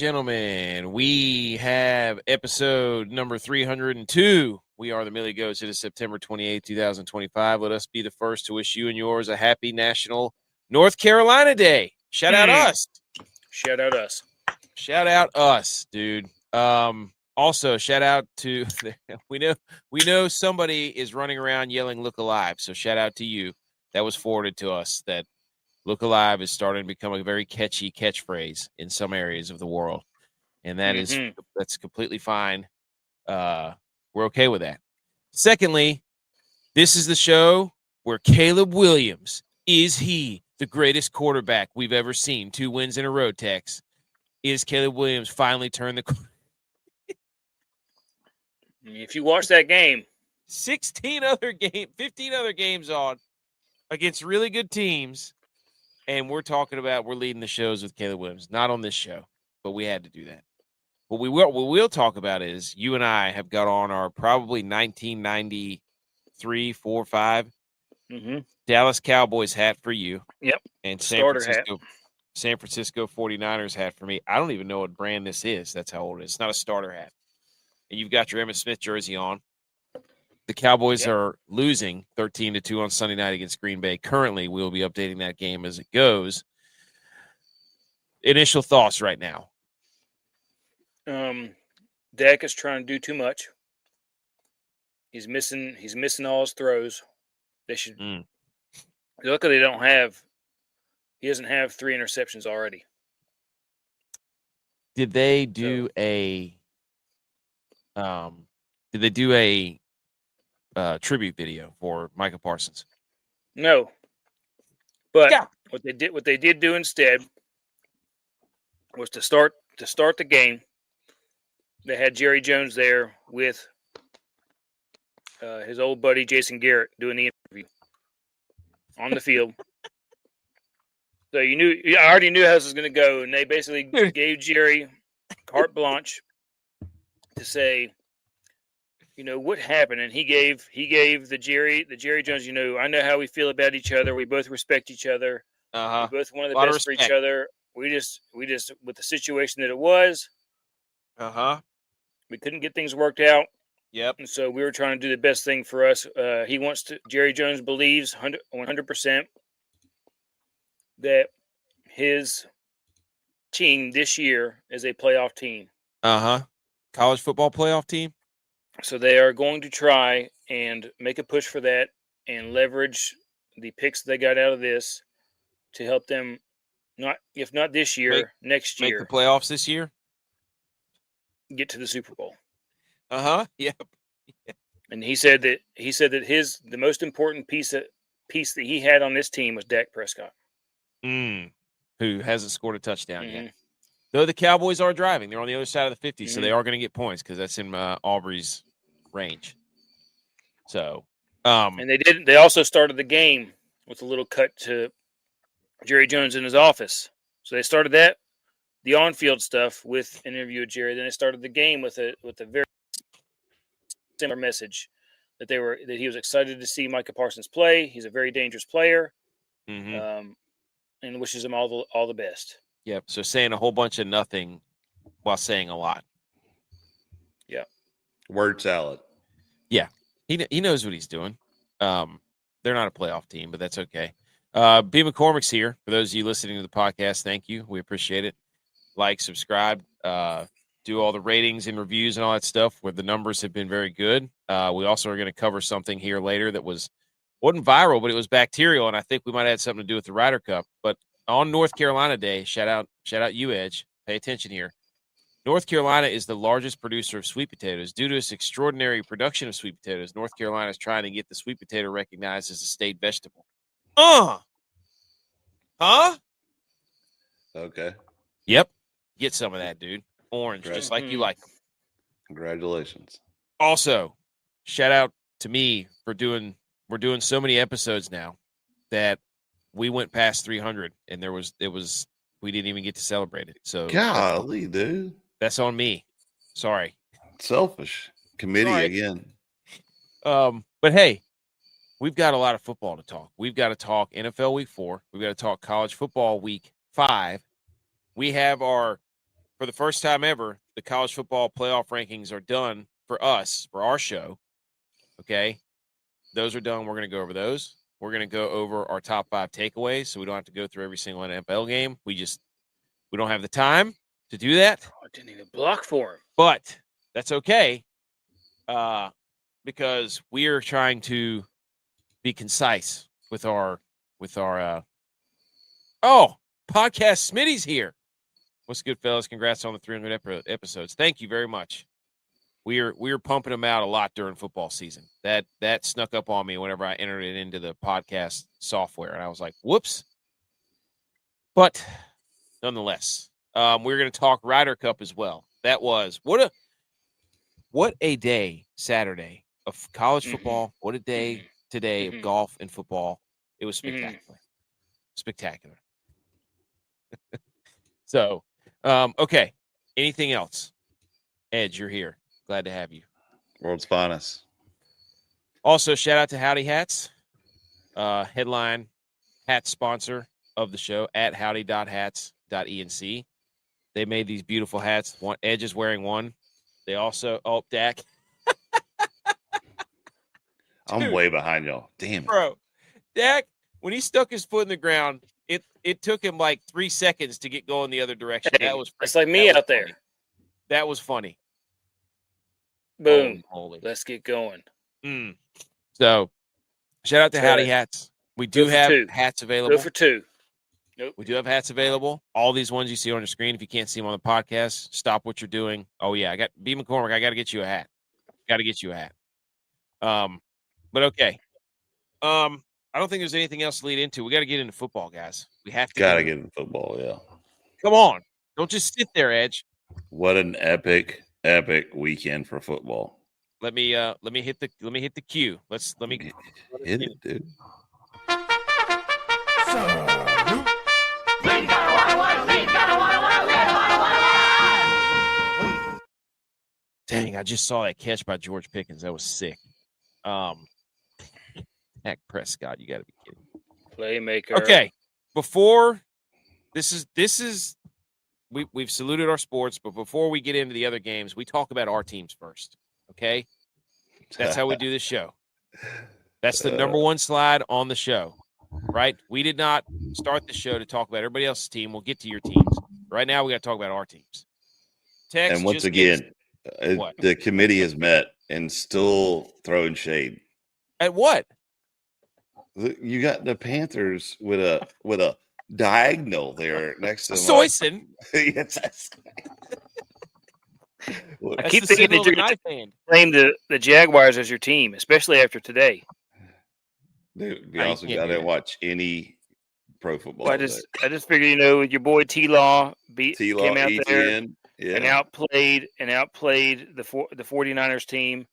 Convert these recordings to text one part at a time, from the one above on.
gentlemen, we have episode number 302. We are the Millie Goats. It is September 28, 2025. Let us be the first to wish you and yours a happy National North Carolina Day. Shout out us. Shout out us. Shout out us, dude. Also, shout out to we know somebody is running around yelling "Look alive," so shout out to you. That was forwarded to us. That "Look alive" is starting to become a very catchy catchphrase in some areas of the world, and that's completely fine. We're okay with that. Secondly, this is the show where Caleb Williams is he the greatest quarterback we've ever seen. 2 wins in a row, Tex. Is Caleb Williams finally turned the corner? If you watch that game, 15 other games on against really good teams, and we're leading the shows with Caleb Williams. Not on this show, but we had to do that. What we'll talk about is you and I have got on our probably 1993, 4, 5 Dallas Cowboys hat for you. Yep. And Starter San Francisco 49ers hat for me. I don't even know what brand this is. That's how old it is. It's not a starter hat. And you've got your Emmitt Smith jersey on. The Cowboys are losing 13-2 on Sunday night against Green Bay. Currently, we'll be updating that game as it goes. Initial thoughts right now. Dak is trying to do too much. He's missing all his throws. They should luckily he doesn't have 3 interceptions already. Did they do a tribute video for Micah Parsons? No. But what they did do instead was to start the game. They had Jerry Jones there with his old buddy Jason Garrett doing the interview on the field. So I already knew how this was going to go, and they basically gave Jerry carte blanche to say, what happened, and he gave the Jerry Jones. I know how we feel about each other. We both respect each other. We both one of the best for each other. We just with the situation that it was. We couldn't get things worked out. Yep. And so we were trying to do the best thing for us. Jerry Jones believes 100% that his team this year is a playoff team. College football playoff team. So they are going to try and make a push for that and leverage the picks they got out of this to help them, if not this year, next year. Make the playoffs this year? Get to the Super Bowl. Yep. And he said that the most important piece that he had on this team was Dak Prescott. Who hasn't scored a touchdown yet. Though the Cowboys are driving. They're on the other side of the 50, so they are going to get points because that's in Aubrey's range. So, and they also started the game with a little cut to Jerry Jones in his office. So they started the on-field stuff with an interview with Jerry. Then they started the game with a very similar message that he was excited to see Micah Parsons play. He's a very dangerous player, and wishes him all the best. Yep. So saying a whole bunch of nothing while saying a lot. Yeah. Word salad. Yeah. He knows what he's doing. They're not a playoff team, but that's okay. B. McCormick's here. For those of you listening to the podcast, thank you. We appreciate it. Like, subscribe, do all the ratings and reviews and all that stuff where the numbers have been very good. We also are going to cover something here later that wasn't viral, but it was bacterial, and I think we might have had something to do with the Ryder Cup. But on North Carolina Day, shout out you, Edge. Pay attention here. North Carolina is the largest producer of sweet potatoes. Due to its extraordinary production of sweet potatoes, North Carolina is trying to get the sweet potato recognized as a state vegetable. Okay. Yep. Get some of that, dude. Orange, just like you like them. Congratulations. Also, shout out to me for we're doing so many episodes now that we went past 300 and we didn't even get to celebrate it. So golly, dude. That's on me. Sorry. Selfish. Committee again. But hey, we've got a lot of football to talk. We've got to talk NFL Week 4. We've got to talk college football Week 5. We have our for the first time ever, the college football playoff rankings are done for us, for our show. Okay. Those are done. We're going to go over those. We're going to go over our top 5 takeaways, so we don't have to go through every single NFL game. We don't have the time to do that. I didn't even block for him. But that's okay, because we are trying to be concise with our podcast. Smitty's here. What's good, fellas? Congrats on the 300 episodes. Thank you very much. We are pumping them out a lot during football season. That snuck up on me whenever I entered it into the podcast software, and I was like, "Whoops!" But nonetheless, we're going to talk Ryder Cup as well. That was what a day Saturday of college football. What a day today of golf and football. It was spectacular, spectacular. So, okay. Anything else? Edge, you're here. Glad to have you. World's finest. Also, shout out to Howdy Hats, headline hat sponsor of the show at howdy.hats.enc. They made these beautiful hats. Edge is wearing one. They also, Dak. I'm way behind y'all. Damn it. Bro, Dak, when he stuck his foot in the ground, it took him like 3 seconds to get going the other direction. Hey, that was it's like me out there. Funny. That was funny. Boom. Holy. Let's get going. So, shout out to Howdy Hats. We do have hats available. Go for 2. Nope. We do have hats available. All these ones you see on the screen. If you can't see them on the podcast, stop what you're doing. Oh, yeah. I got B. McCormick. I got to get you a hat. Got to get you a hat. But okay. I don't think there's anything else to lead into. We got to get into football, guys. We have to. Got to get into football, yeah. Come on. Don't just sit there, Edge. What an epic weekend for football. Let me hit the cue. Let me hit it, dude. Dang, I just saw that catch by George Pickens. That was sick. Dak Prescott, you got to be kidding. Playmaker. Okay, before this is we've saluted our sports, but before we get into the other games, we talk about our teams first. Okay, that's how we do this show. That's the number one slide on the show, right? We did not start the show to talk about everybody else's team. We'll get to your teams. Right now, we got to talk about our teams. And once again, the committee has met and still throwing shade. At what? You got the Panthers with a diagonal there next to Soyson. Yes. I keep thinking that you're going to claim the Jaguars as your team, especially after today. Dude, to be honest with you, I didn't watch any pro football. Well, I just figured, your boy T-Law came out there and outplayed the 49ers team.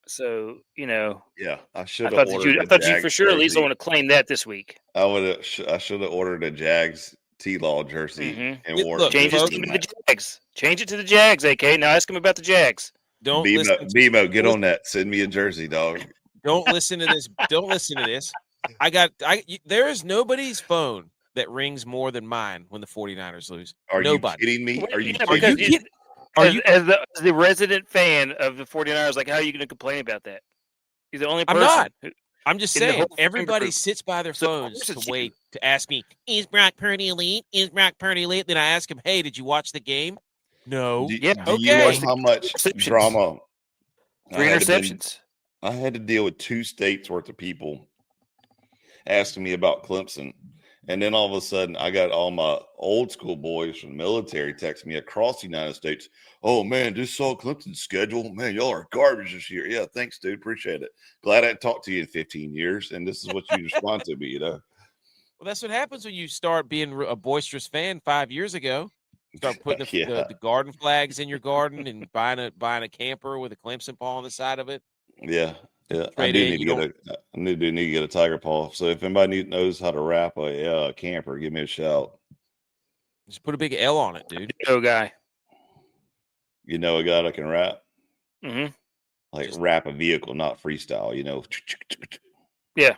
So, yeah, I should have. I thought you for sure at least want to claim that this week. I should have ordered a Jags T-Law jersey and wore it. Change his team to the Jags. Change it to the Jags, AK. Now ask him about the Jags. Don't BMO, get on that. Send me a jersey, dog. Don't listen to this. Don't listen to this. There is nobody's phone that rings more than mine when the 49ers lose. Are Nobody. You kidding me? Are you kidding? As the resident fan of the 49ers, like, how are you going to complain about that? You're the only person. I'm not. I'm just saying, everybody sits by their phones to wait to ask me, is Brock Purdy elite? Is Brock Purdy elite? Then I ask him, hey, did you watch the game? No. Do you know how much drama? 3 interceptions. I had to deal with 2 states worth of people asking me about Clemson. And then all of a sudden, I got all my old school boys from the military texting me across the United States. Oh, man, just saw Clemson's schedule. Man, y'all are garbage this year. Yeah, thanks, dude. Appreciate it. Glad I hadn't talked to you in 15 years, and this is what you respond to me, Well, that's what happens when you start being a boisterous fan 5 years ago. Start putting the garden flags in your garden and buying a camper with a Clemson paw on the side of it. Yeah. Yeah, I do need to get a tiger paw. So if anybody knows how to wrap a camper, give me a shout. Just put a big L on it, dude. Guy. You know a guy that can wrap? Mm-hmm. Like wrap a vehicle, not freestyle, Yeah.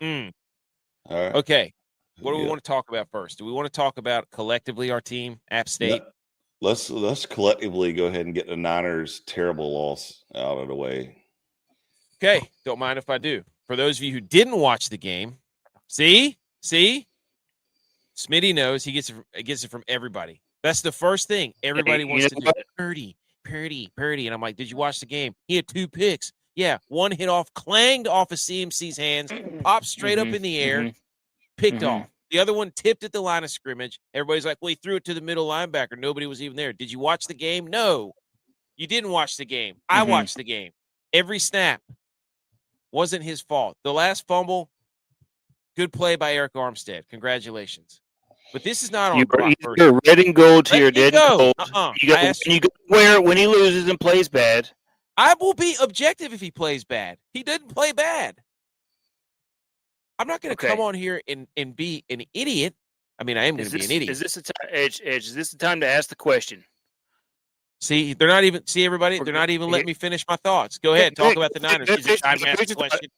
All right. Okay. What do we want to talk about first? Do we want to talk about collectively our team, App State? Let's collectively go ahead and get the Niners' terrible loss out of the way. Okay, don't mind if I do. For those of you who didn't watch the game, see, Smitty knows he gets it from everybody. That's the first thing everybody wants to do. Purdy, and I'm like, did you watch the game? He had 2 picks. Yeah, one hit off, clanged off of CMC's hands, popped straight up in the air, picked off. The other one tipped at the line of scrimmage. Everybody's like, well, he threw it to the middle linebacker. Nobody was even there. Did you watch the game? No, you didn't watch the game. I watched the game. Every snap wasn't his fault. The last fumble, good play by Eric Armstead. Congratulations. But this is not on Brock Purdy. You're red and gold to your dead and cold. You go where when he loses and plays bad. I will be objective if he plays bad. He didn't play bad. I'm not going to come on here and be an idiot. I mean, I am going to be an idiot. Is this the time, Edge? Is this the time to ask the question? See, they're not even. See, everybody, they're not even letting me finish my thoughts. Go ahead, talk about the Niners. Is it time to ask the question?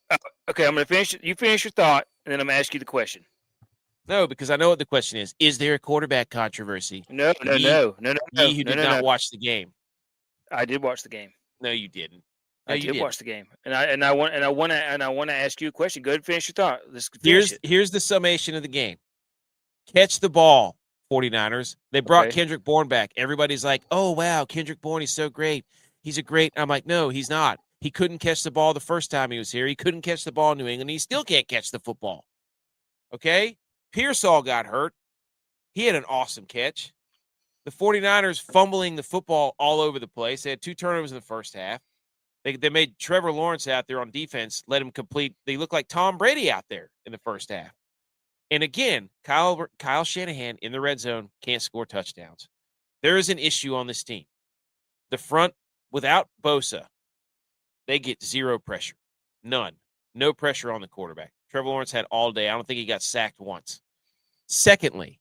Okay, I'm going to finish. You finish your thought, and then I'm going to ask you the question. No, because I know what the question is. Is there a quarterback controversy? No. Ye who did not watch the game. I did watch the game. No, you didn't. I did watch the game, and I want to ask you a question. Go ahead and finish your thought. Here's the summation of the game. Catch the ball, 49ers. They brought Kendrick Bourne back. Everybody's like, "Oh wow, Kendrick Bourne, he's so great. He's a great." I'm like, "No, he's not. He couldn't catch the ball the first time he was here. He couldn't catch the ball in New England. He still can't catch the football." Okay, Pearsall got hurt. He had an awesome catch. The 49ers fumbling the football all over the place. They had 2 turnovers in the first half. They made Trevor Lawrence out there on defense, let him complete. They look like Tom Brady out there in the first half. And again, Kyle Shanahan in the red zone can't score touchdowns. There is an issue on this team. The front, without Bosa, they get 0 pressure. None. No pressure on the quarterback. Trevor Lawrence had all day. I don't think he got sacked once. Secondly,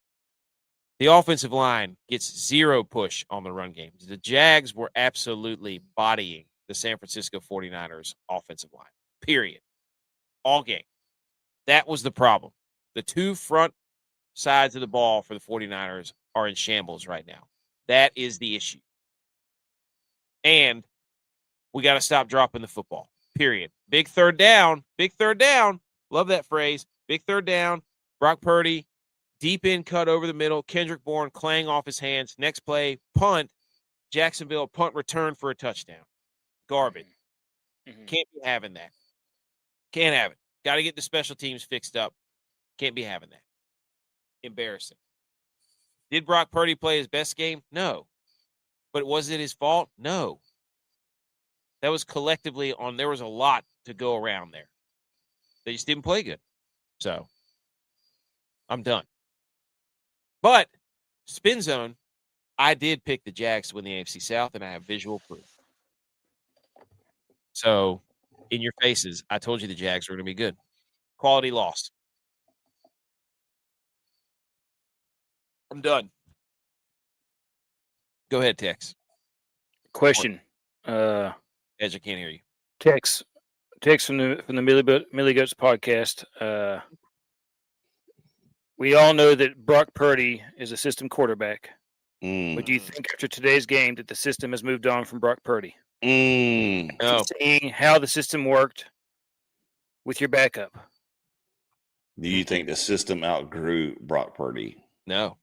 the offensive line gets 0 push on the run game. The Jags were absolutely bodying the San Francisco 49ers offensive line, period. All game. That was the problem. The 2 front sides of the ball for the 49ers are in shambles right now. That is the issue. And we got to stop dropping the football, period. Big third down. Love that phrase. Big third down. Brock Purdy, deep in cut over the middle. Kendrick Bourne clang off his hands. Next play, punt. Jacksonville punt return for a touchdown. Garbage. Can't be having that. Can't have it. Got to get the special teams fixed up. Can't be having that. Embarrassing. Did Brock Purdy play his best game? No. But was it his fault? No. That was collectively on. There was a lot to go around there. They just didn't play good. So, I'm done. But, spin zone, I did pick the Jags to win the AFC South, and I have visual proof. So, in your faces, I told you the Jags were going to be good. Quality loss. I'm done. Go ahead, Tex. Question. Edge, I can't hear you. Tex from the Millie Goats podcast. We all know that Brock Purdy is a system quarterback. But do you think after today's game that the system has moved on from Brock Purdy? No. Seeing how the system worked with your backup. Do you think the system outgrew Brock Purdy? No.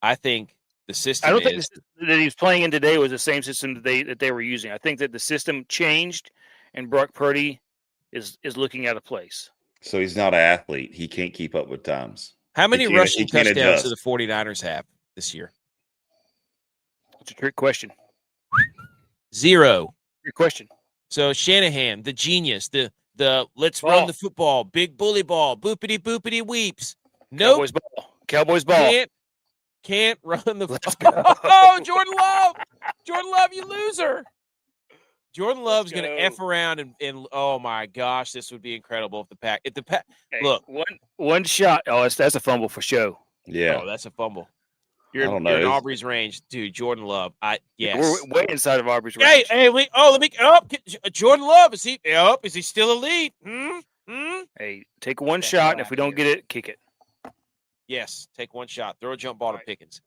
I think the system. I don't think the system that he was playing in today was the same system that they were using. I think that the system changed, and Brock Purdy is looking out of place. So he's not an athlete. He can't keep up with times. How many rushing touchdowns do the 49ers have this year? It's a trick question. 0. Your question. So Shanahan, the genius, the let's run the football, big bully ball, boopity boopity weeps. Nope. Cowboys ball. Can't run the football. Oh, Jordan Love, you loser. Jordan Love's going to F around and oh my gosh, this would be incredible if the pack look. One shot. Oh, that's a fumble for show. Yeah. Oh, that's a fumble. You're in Aubrey's range, dude. Jordan Love. Yes. We're way inside of Aubrey's range. Jordan Love, is he still elite? Hey, take one shot, and if we don't get it, kick it. Yes, take one shot. Throw a jump ball to Pickens.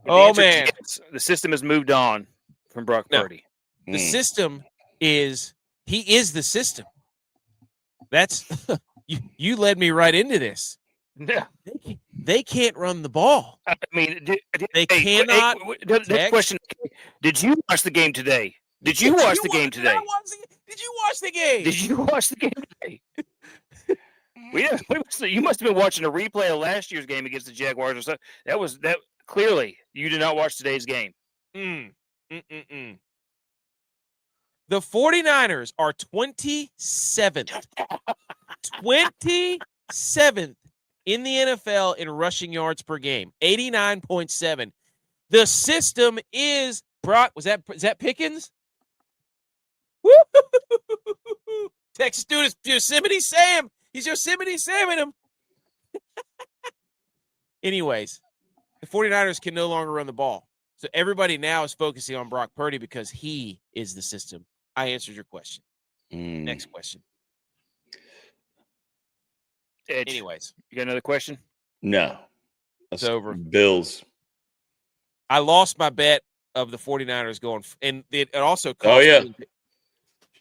The Oh, answer is man. yes. The system has moved on from Brock No. Purdy. The system is – he is the system. That's – you led me right into this. Yeah. They can't run the ball. I mean, They cannot Next question. Did you watch the game today? Did you watch the game today? Did you watch the game? Did you watch the game today? You must have been watching a replay of last year's game against the Jaguars or something. That clearly you did not watch today's game. The 49ers are 27th. 27th in the NFL in rushing yards per game. 89.7. The system is Brock. Is that Pickens? Woo! Texas dude is Yosemite Sam. He's Yosemite Sam in him. Anyways, the 49ers can no longer run the ball. So everybody now is focusing on Brock Purdy because he is the system. I answered your question. Next question. Edge. Anyways. You got another question? No. It's over. Bills. I lost my bet of the 49ers going, and it also cost me.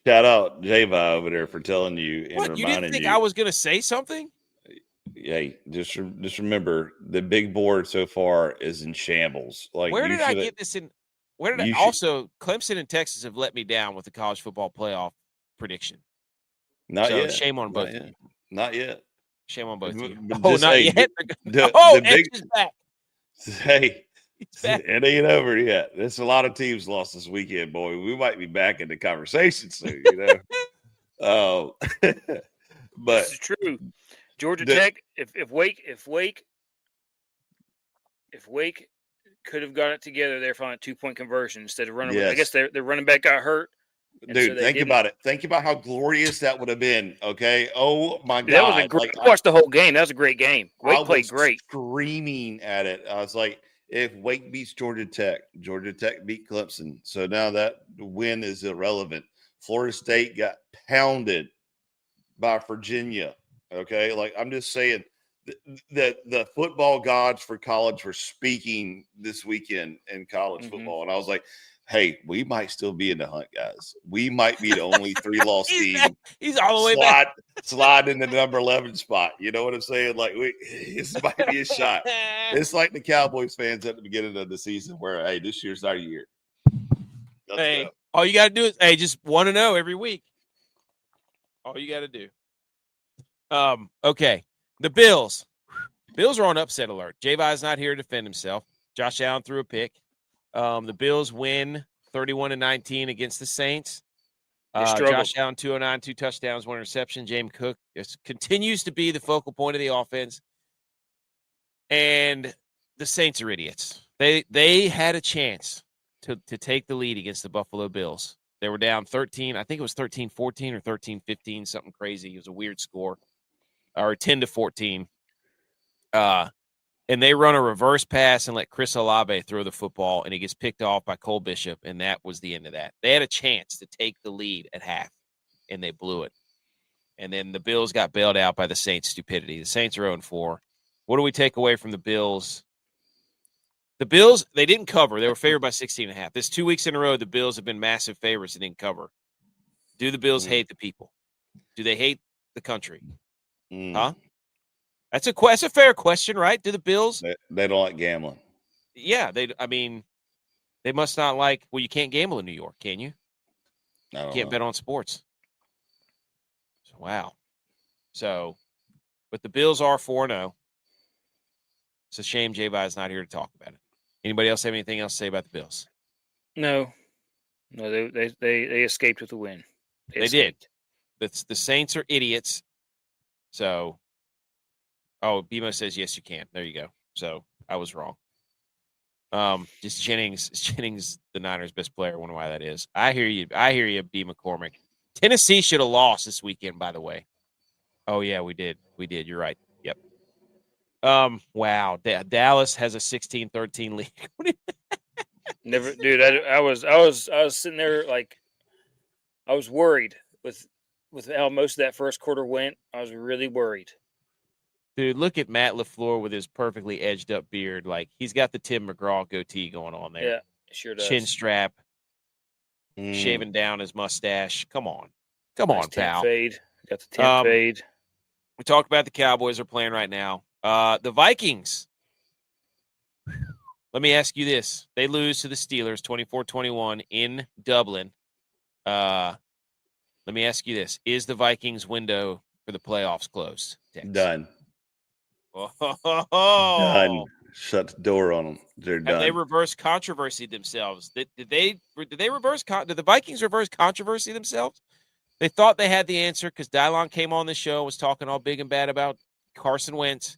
Shout out J-Vi over there for telling you and what, reminding you. You didn't think I was going to say something? Hey, just remember the big board so far is in shambles. Like, where did I get this in? Where did I also Clemson and Texas have let me down with the college football playoff prediction? Not yet. Shame on both of you. Not yet. Shame on both of you. Not yet. The big is back. Hey, it ain't over yet. There's a lot of teams lost this weekend, boy. We might be back in the conversation soon, you know. But this is true. Georgia Tech, if Wake could have got it together, they're finding a 2-point conversion instead of running. Yes. I guess their running back got hurt. Dude, so think about it. Think about how glorious that would have been. Okay. Oh my God. That was a great. I watched the whole game. That was a great game. Wake played great. Screaming at it. I was like, if Wake beats Georgia Tech beat Clemson. So now that win is irrelevant. Florida State got pounded by Virginia. Okay. Like, I'm just saying that the football gods for college were speaking this weekend in college football. And I was like, hey, we might still be in the hunt, guys. We might be the only 3-loss team. He's all the way back. Slide in the number 11 spot. You know what I'm saying? Like, this might be a shot. It's like the Cowboys fans at the beginning of the season where, hey, this year's our year. Let's go. All you got to do is, just 1-0 every week. All you got to do. Okay. The Bills. Bills are on upset alert. J-Vi's not here to defend himself. Josh Allen threw a pick. The Bills win 31-19 against the Saints. Josh Allen, 209, 2 touchdowns, 1 interception. James Cook continues to be the focal point of the offense. And the Saints are idiots. They had a chance to take the lead against the Buffalo Bills. They were down 13. I think it was 13-14 or 13-15, something crazy. It was a weird score. Or 10-14. And they run a reverse pass and let Chris Olave throw the football, and he gets picked off by Cole Bishop, and that was the end of that. They had a chance to take the lead at half, and they blew it. And then the Bills got bailed out by the Saints' stupidity. The Saints are 0-4. What do we take away from the Bills? The Bills, they didn't cover. They were favored by 16.5. This 2 weeks in a row, the Bills have been massive favorites and didn't cover. Do the Bills hate the people? Do they hate the country? Huh? That's a fair question, right? Do the Bills? They don't like gambling. Yeah, they must not like. Well, you can't gamble in New York, can you? You can't bet on sports. So, wow. So, but the Bills are 4-0. It's a shame J-Vi is not here to talk about it. Anybody else have anything else to say about the Bills? No, they escaped with a win. They did. The Saints are idiots. So. Oh, BMO says, yes, you can. There you go. So I was wrong. Just Jennings, the Niners' best player. I wonder why that is. I hear you, B. McCormick. Tennessee should have lost this weekend, by the way. Oh, yeah, we did. You're right. Yep. Wow. Dallas has a 16-13 lead. Never, dude. I was sitting there like I was worried with how most of that first quarter went. I was really worried. Dude, look at Matt LaFleur with his perfectly edged up beard. Like, he's got the Tim McGraw goatee going on there. Yeah, sure does. Chin strap, shaving down his mustache. Come on. Come on, pal. Fade. Got the temp fade. We talked about the Cowboys are playing right now. The Vikings. Let me ask you this. They lose to the Steelers 24-21 in Dublin. Let me ask you this. Is the Vikings window for the playoffs closed? Tex? Done. Oh. Done. Shut the door on them. They're done. Have they reverse controversy themselves? Did the Vikings reverse controversy themselves? They thought they had the answer because Dylon came on the show and was talking all big and bad about Carson Wentz.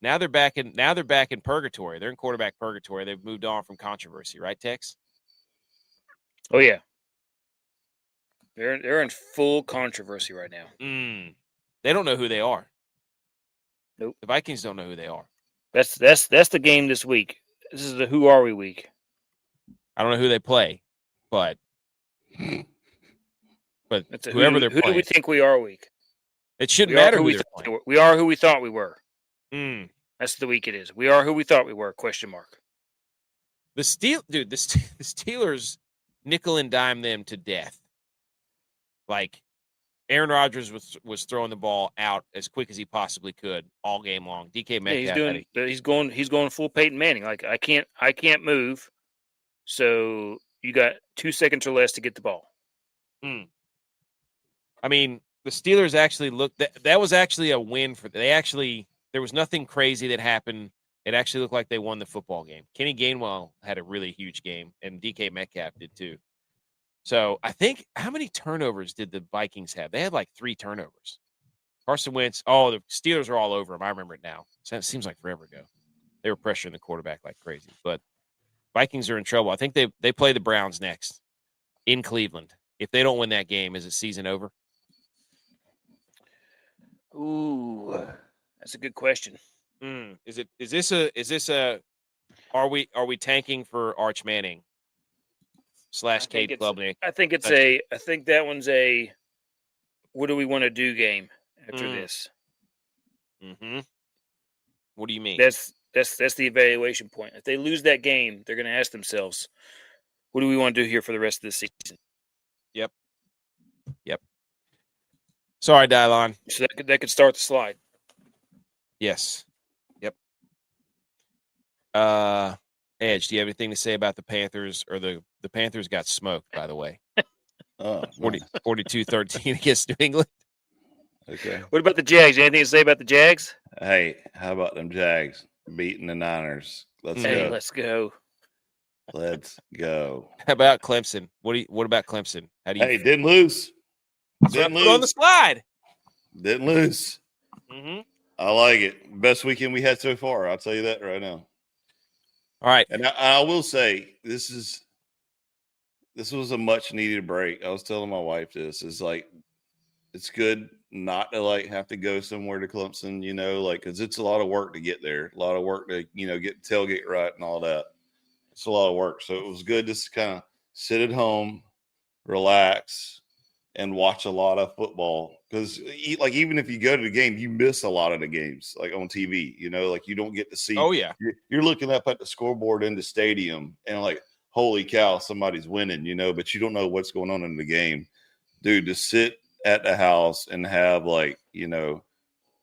Now they're back in purgatory. They're in quarterback purgatory. They've moved on from controversy, right, Tex? Oh yeah. They're in full controversy right now. They don't know who they are. Nope. The Vikings don't know who they are. That's the game this week. This is the Who Are We week. I don't know who they play, but whoever they're playing. Who do we think we are week? It shouldn't matter who they're playing. We are who we thought we were. That's the week it is. We are who we thought we were, question mark. The Steelers nickel and dime them to death. Like, Aaron Rodgers was throwing the ball out as quick as he possibly could all game long. DK Metcalf. He's going full Peyton Manning. Like, I can't move. So you got 2 seconds or less to get the ball. I mean, the Steelers actually looked that was actually a win for there was nothing crazy that happened. It actually looked like they won the football game. Kenny Gainwell had a really huge game, and DK Metcalf did too. So I think, how many turnovers did the Vikings have? They had like 3 turnovers. Carson Wentz, the Steelers are all over him. I remember it now. It seems like forever ago. They were pressuring the quarterback like crazy. But Vikings are in trouble. I think they play the Browns next in Cleveland. If they don't win that game, is the season over? Ooh, that's a good question. Are we tanking for Arch Manning / Cade Klubnik? I think that one's a what do we want to do game after this. What do you mean? That's the evaluation point. If they lose that game, they're going to ask themselves, what do we want to do here for the rest of the season? Yep. Sorry, Dylon. So that could start the slide. Yes. Yep. Edge, do you have anything to say about the Panthers? Or the Panthers got smoked, by the way. 42-13 against New England. Okay. What about the Jags? Anything to say about the Jags? Hey, how about them Jags beating the Niners? Let's go. Let's go. Let's go. How about Clemson? What about Clemson? How do you? Hey, didn't lose. Didn't lose on the slide. Didn't lose. I like it. Best weekend we had so far. I'll tell you that right now. All right. And I will say this was a much needed break. I was telling my wife this is like, it's good not to like have to go somewhere to Clemson, because it's a lot of work to get there, a lot of work to, get the tailgate right and all that. It's a lot of work. So it was good just to kind of sit at home, relax, and watch a lot of football. Because even if you go to the game, you miss a lot of the games, like on TV, like you don't get to see. Oh, yeah. You're looking up at the scoreboard in the stadium and like, holy cow, somebody's winning, but you don't know what's going on in the game. Dude, to sit at the house and have 2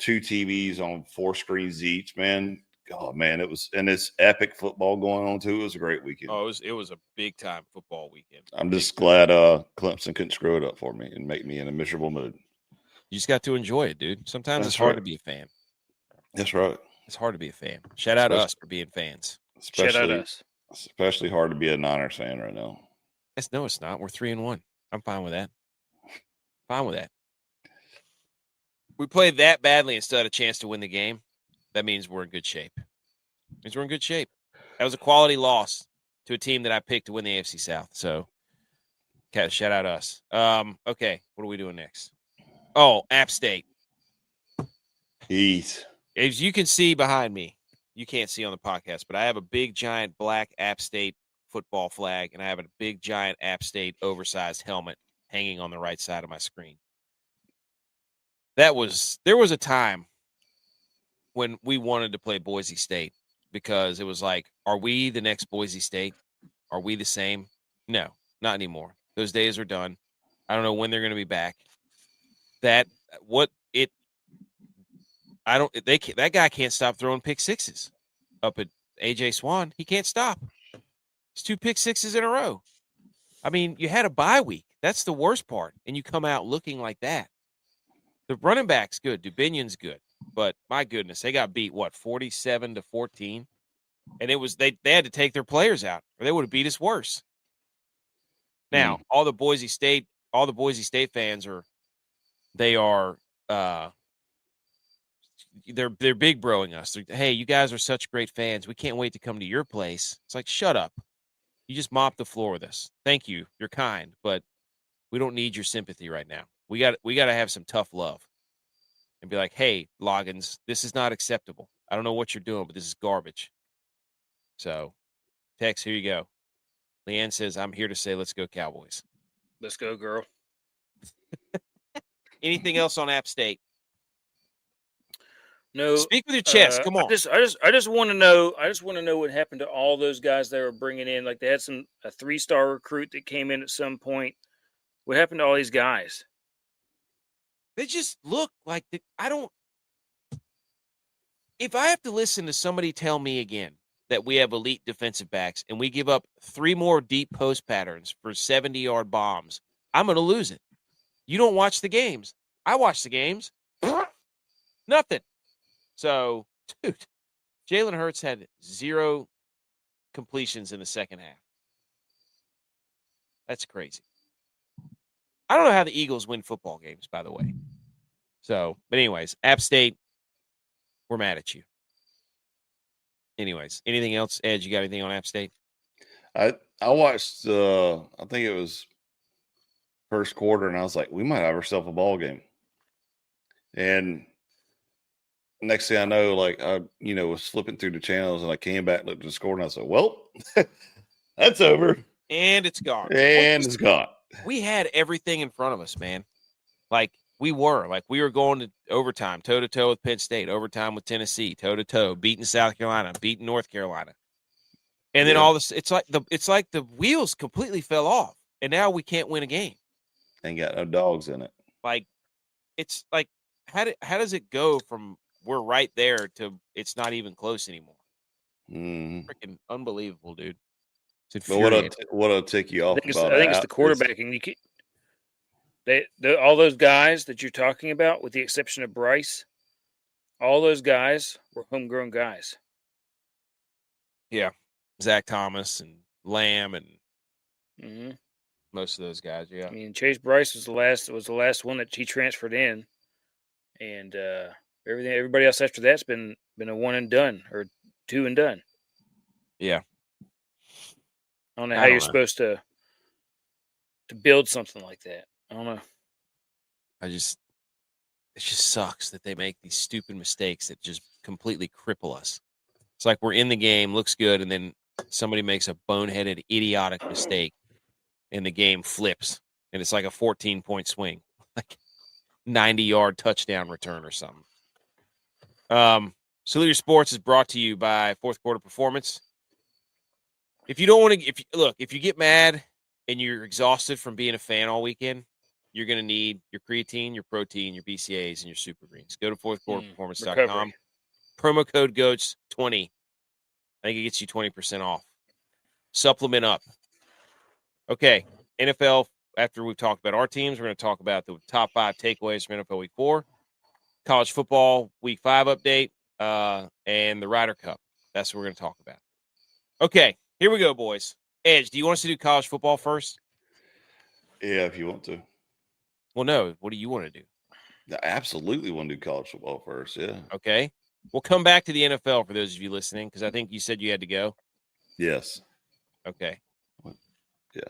TVs on 4 screens each, man. Oh man, it's epic football going on too. It was a great weekend. Oh, it was a big time football weekend. I'm just glad Clemson couldn't screw it up for me and make me in a miserable mood. You just got to enjoy it, dude. Sometimes it's hard to be a fan. That's right. It's hard to be a fan. Shout out us for being fans. Shout out us. Especially hard to be a Niners fan right now. No, it's not. We're 3-1. I'm fine with that. We played that badly and still had a chance to win the game. That means we're in good shape. That was a quality loss to a team that I picked to win the AFC South. So, shout out us. Okay, what are we doing next? Oh, App State. Jeez. As you can see behind me, you can't see on the podcast, but I have a big, giant black App State football flag, and I have a big, giant App State oversized helmet hanging on the right side of my screen. There was a time when we wanted to play Boise State because it was like, are we the next Boise State? Are we the same? No, not anymore. Those days are done. I don't know when they're going to be back. That guy can't stop throwing pick sixes up at AJ Swan. He can't stop. It's 2 pick sixes in a row. I mean, you had a bye week. That's the worst part. And you come out looking like that. The running back's good. Dubinion's good. But my goodness, they got beat, 47-14? And it was they had to take their players out, or they would have beat us worse. Now, all the Boise State fans are they're big broing us. Hey, you guys are such great fans. We can't wait to come to your place. It's like, shut up. You just mopped the floor with us. Thank you. You're kind, but we don't need your sympathy right now. We got to have some tough love and be like, hey, Loggins, this is not acceptable. I don't know what you're doing, but this is garbage. So, Tex, here you go. Leanne says, I'm here to say, let's go Cowboys. Let's go, girl. Anything else on App State? No. Speak with your chest. Come on. I just want to know. I just want to know what happened to all those guys they were bringing in. Like they had a 3-star recruit that came in at some point. What happened to all these guys? They just look like if I have to listen to somebody tell me again that we have elite defensive backs and we give up 3 more deep post patterns for 70-yard bombs, I'm going to lose it. You don't watch the games. I watch the games. Nothing. So, dude, Jalen Hurts had 0 completions in the second half. That's crazy. I don't know how the Eagles win football games, by the way. So, but anyways, App State, we're mad at you. Anyways, anything else, Ed? You got anything on App State? I watched, I think it was first quarter, and I was like, we might have ourselves a ball game. And next thing I know, like I, was flipping through the channels, and I came back, looked at the score, and I said, well, that's over. And it's gone. And it's gone. We had everything in front of us, man. Like we were going to overtime, toe-to-toe with Penn State, overtime with Tennessee, toe-to-toe, beating South Carolina, beating North Carolina. And then all this, it's like the wheels completely fell off. And now we can't win a game. Ain't got no dogs in it. Like, it's like, how does it go from we're right there to it's not even close anymore? Freaking unbelievable, dude. But what'll tick you off about I think it's the quarterbacking. All those guys that you're talking about, with the exception of Bryce, all those guys were homegrown guys. Yeah. Zach Thomas and Lamb and most of those guys, yeah. I mean, Chase Bryce was the last one that he transferred in. And everybody else after that's been a one and done or two and done. Yeah. I don't know how you're supposed to build something like that. I don't know. It just sucks that they make these stupid mistakes that just completely cripple us. It's like we're in the game, looks good, and then somebody makes a boneheaded, idiotic mistake, and the game flips, and it's like a 14-point swing, like 90-yard touchdown return or something. Salute Your Sports is brought to you by Fourth Quarter Performance. If you don't want to, if you get mad and you're exhausted from being a fan all weekend, you're going to need your creatine, your protein, your BCAAs, and your super greens. Go to fourthquarterperformance.com. Promo code GOATS20. I think it gets you 20% off. Supplement up. Okay, NFL, after we've talked about our teams, we're going to talk about the top 5 takeaways from NFL Week 4, college football Week 5 update, and the Ryder Cup. That's what we're going to talk about. Okay, here we go, boys. Edge, do you want us to do college football first? Yeah, if you want to. Well, no. What do you want to do? I absolutely want to do college football first, yeah. Okay. We'll come back to the NFL for those of you listening, because I think you said you had to go. Yes. Okay. Yeah.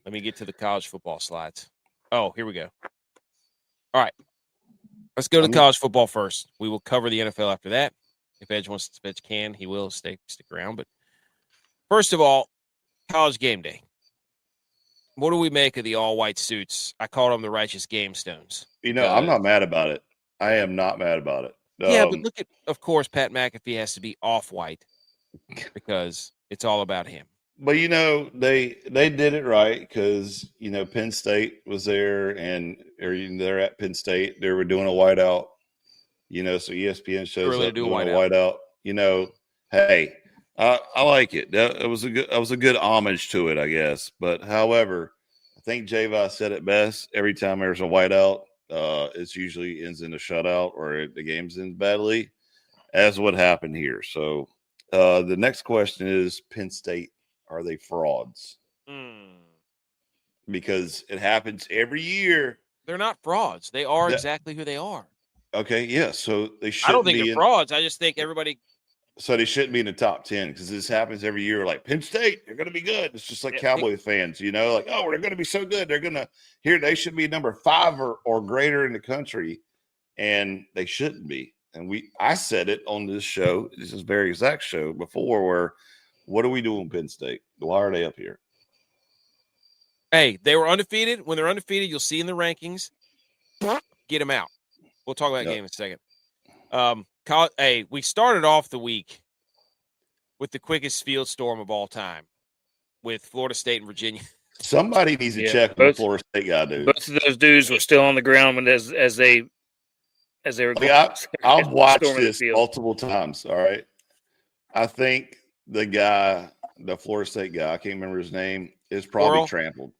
Let me get to the college football slides. Oh, here we go. All right. Let's go to college football first. We will cover the NFL after that. If Edge can, he will stick around. But first of all, college game day. What do we make of the all-white suits? I called them the righteous game stones. I'm not mad about it. I am not mad about it. Yeah, but look at, of course, Pat McAfee has to be off-white because it's all about him. But they did it right because Penn State was there, and they're at Penn State. They were doing a whiteout. So ESPN shows Early to up do a doing a whiteout. whiteout. Hey, I like it. That was a good homage to it, I guess. But however, I think Java said it best. Every time there's a whiteout, it usually ends in a shutout or the game's ends badly, as what happened here. So the next question is Penn State. Are they frauds? Because it happens every year. They're not frauds. They are exactly who they are. Okay, yeah. So they shouldn't. I don't think they're frauds. I just think everybody. So they shouldn't be in the top 10 because this happens every year. Like Penn State, they're going to be good. It's just like Cowboy fans, like, oh, they're going to be so good. They're going to they should be number 5 or greater in the country, and they shouldn't be. And I said it on this show, this is very exact show before, where what are we doing, Penn State? Why are they up here? Hey, they were undefeated. When they're undefeated, you'll see in the rankings. Get them out. We'll talk about that game in a second. Hey, we started off the week with the quickest field storm of all time with Florida State and Virginia. Somebody needs to check on the Florida State guy, dude. Both of those dudes were still on the ground when as they were going. I've watched this multiple times. All right. I think the Florida State guy, I can't remember his name, is probably trampled.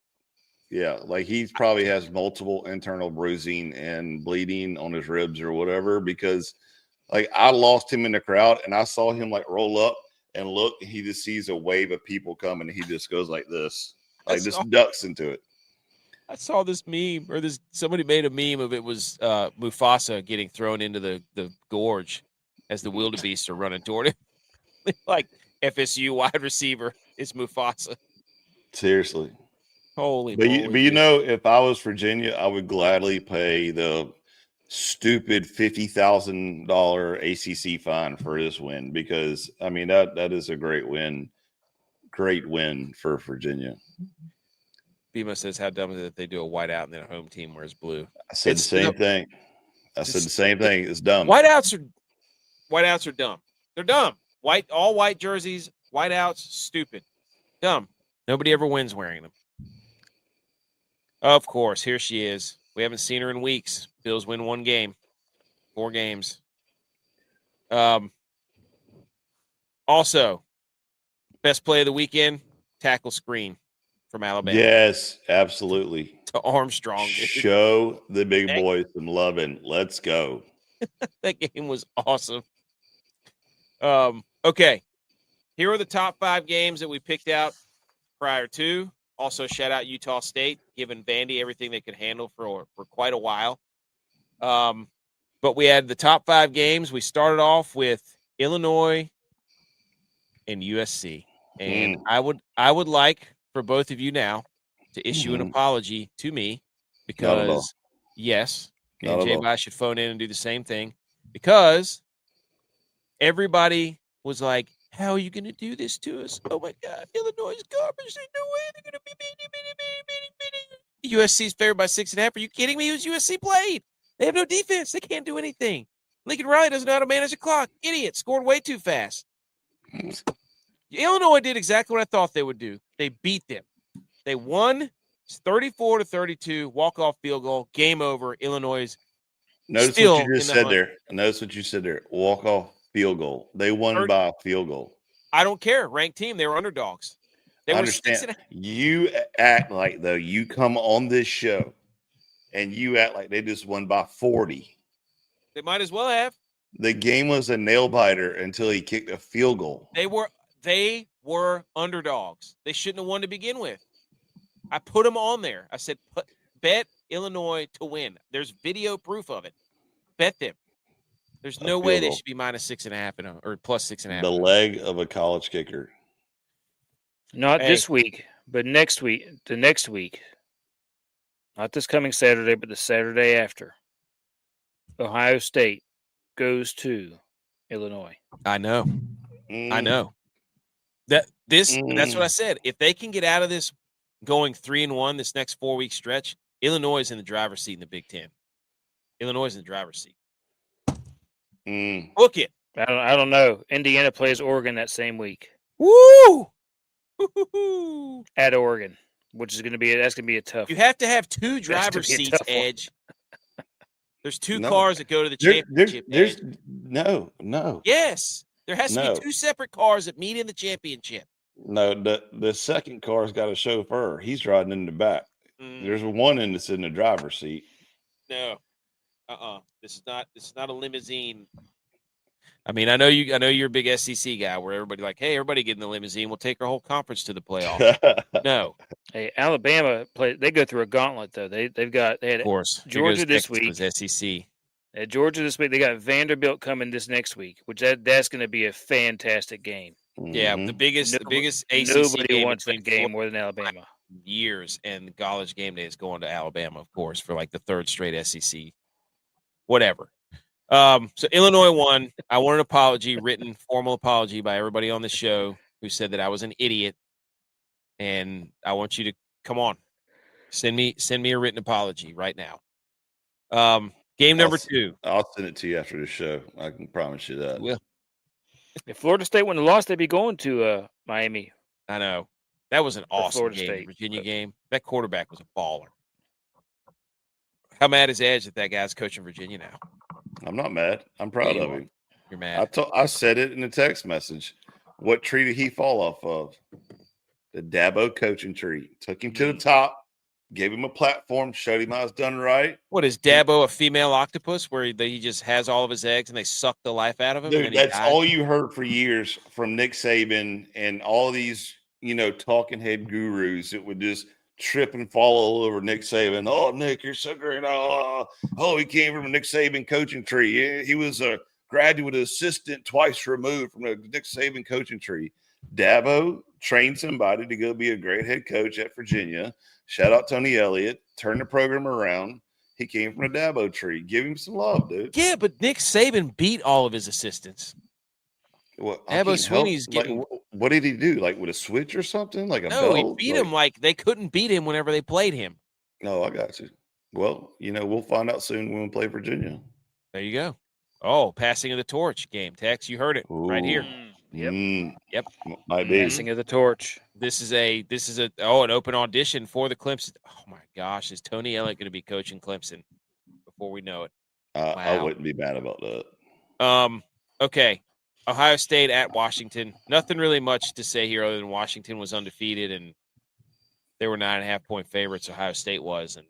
Yeah, like he probably has multiple internal bruising and bleeding on his ribs or whatever, because like I lost him in the crowd and I saw him like roll up and look, and he just sees a wave of people coming and he just goes like this, like just ducks into it. I saw this meme, or somebody made a meme of it was Mufasa getting thrown into the gorge as the wildebeests are running toward him. Like FSU wide receiver is Mufasa. Seriously. Holy but moly. If I was Virginia, I would gladly pay the stupid $50,000 ACC fine for this win, because I mean that is a great win for Virginia. Bima says, how dumb is it that they do a whiteout and then a home team wears blue? I said the same thing. It's dumb. Whiteouts are dumb. They're dumb. All white jerseys, whiteouts, stupid, dumb. Nobody ever wins wearing them. Of course, here she is. We haven't seen her in weeks. Bills win 1 game, 4 games. Also, best play of the weekend, tackle screen from Alabama. Yes, absolutely. To Armstrong. Show the big boys some loving. Let's go. That game was awesome. Okay. Here are the top 5 games that we picked out prior to. Also, shout out Utah State, giving Vandy everything they could handle for quite a while. But we had the top 5 games. We started off with Illinois and USC. And I would like for both of you now to issue an apology to me, because yes, and J-Bye should phone in and do the same thing, because everybody was like, how are you going to do this to us? Oh, my God. Illinois is garbage. There's no way they're going to be beating. USC's favored by 6.5. Are you kidding me? Who's USC played? They have no defense. They can't do anything. Lincoln Riley doesn't know how to manage the clock. Idiot. Scored way too fast. Illinois did exactly what I thought they would do. They beat them. They won 34-32, walk-off field goal, game over. Illinois Notice what you just said there. Notice what you said there. Walk-off field goal. They won by a field goal. I don't care. Ranked team. They were underdogs. They I understand. You act like, though, you come on this show and you act like they just won by 40. They might as well have. The game was a nail biter until he kicked a field goal. They were underdogs. They shouldn't have won to begin with. I put them on there. I said, bet Illinois to win. There's video proof of it. Bet them. There's no way they should be minus 6.5 or plus 6.5. The leg of a college kicker. Not this week, but next week. The next week. Not this coming Saturday, but the Saturday after. Ohio State goes to Illinois. I know. I know. That's what I said. If they can get out of this going 3-1 this next 4-week stretch, Illinois is in the driver's seat in the Big Ten. Illinois is in the driver's seat. Book it. I don't know. Indiana plays Oregon that same week. Woo! At Oregon, which is going to be a tough. You have to have two That's gonna driver's be a seats, tough one. Edge. There's two cars that go to the There- championship. there's Edge. no. Yes, there has to No. be two separate cars that meet in the championship. No, the second car's got a chauffeur. He's riding in the back. There's one that's in the driver's seat. No. This is not a limousine. I mean, I know you're a big SEC guy where everybody hey, everybody get in the limousine. We'll take our whole conference to the playoff. No. Hey, Alabama they go through a gauntlet though. They had Of course. Georgia this week. SEC. At Georgia this week, they got Vanderbilt coming this next week, which that's going to be a fantastic game. Yeah, the biggest ACC nobody game wants that game more than Alabama. Years, and College Game Day is going to Alabama, of course, for the third straight SEC. Whatever. So Illinois won. I want an apology, written formal apology by everybody on the show who said that I was an idiot, and I want you to come on, send me a written apology right now. Game number 2. I'll send it to you after the show. I can promise you that. Well, if Florida State wouldn't have lost, they'd be going to Miami. I know. That was an awesome Florida game, State. Virginia game. That quarterback was a baller. How mad is Edge that guy's coaching Virginia now? I'm not mad. I'm proud of him. You're mad. I said it in the text message. What tree did he fall off of? The Dabo coaching tree. Took him to the top, gave him a platform, showed him I was done right. What is Dabo, a female octopus where he just has all of his eggs and they suck the life out of him? Dude, that's all you heard for years from Nick Saban and all these, talking head gurus that would just trip and fall all over Nick Saban. Oh, Nick, you're so great. Oh, he came from a Nick Saban coaching tree. He was a graduate assistant twice removed from the Nick Saban coaching tree. Dabo trained somebody to go be a great head coach at Virginia. Shout out Tony Elliott. Turned the program around. He came from a Dabo tree. Give him some love, dude. Yeah, but Nick Saban beat all of his assistants. Well, Dabo Swinney's getting. What did he do? With a switch or something? Like a no, belt? He beat him they couldn't beat him whenever they played him. No, I got you. Well, we'll find out soon when we play Virginia. There you go. Oh, passing of the torch game. Tex, you heard it right here. Yep. Might be. Passing of the torch. This is an open audition for the Clemson. Oh my gosh, is Tony Elliott going to be coaching Clemson before we know it? Wow. I wouldn't be mad about that. Okay. Ohio State at Washington. Nothing really much to say here other than Washington was undefeated and they were 9.5-point favorites. Ohio State was, and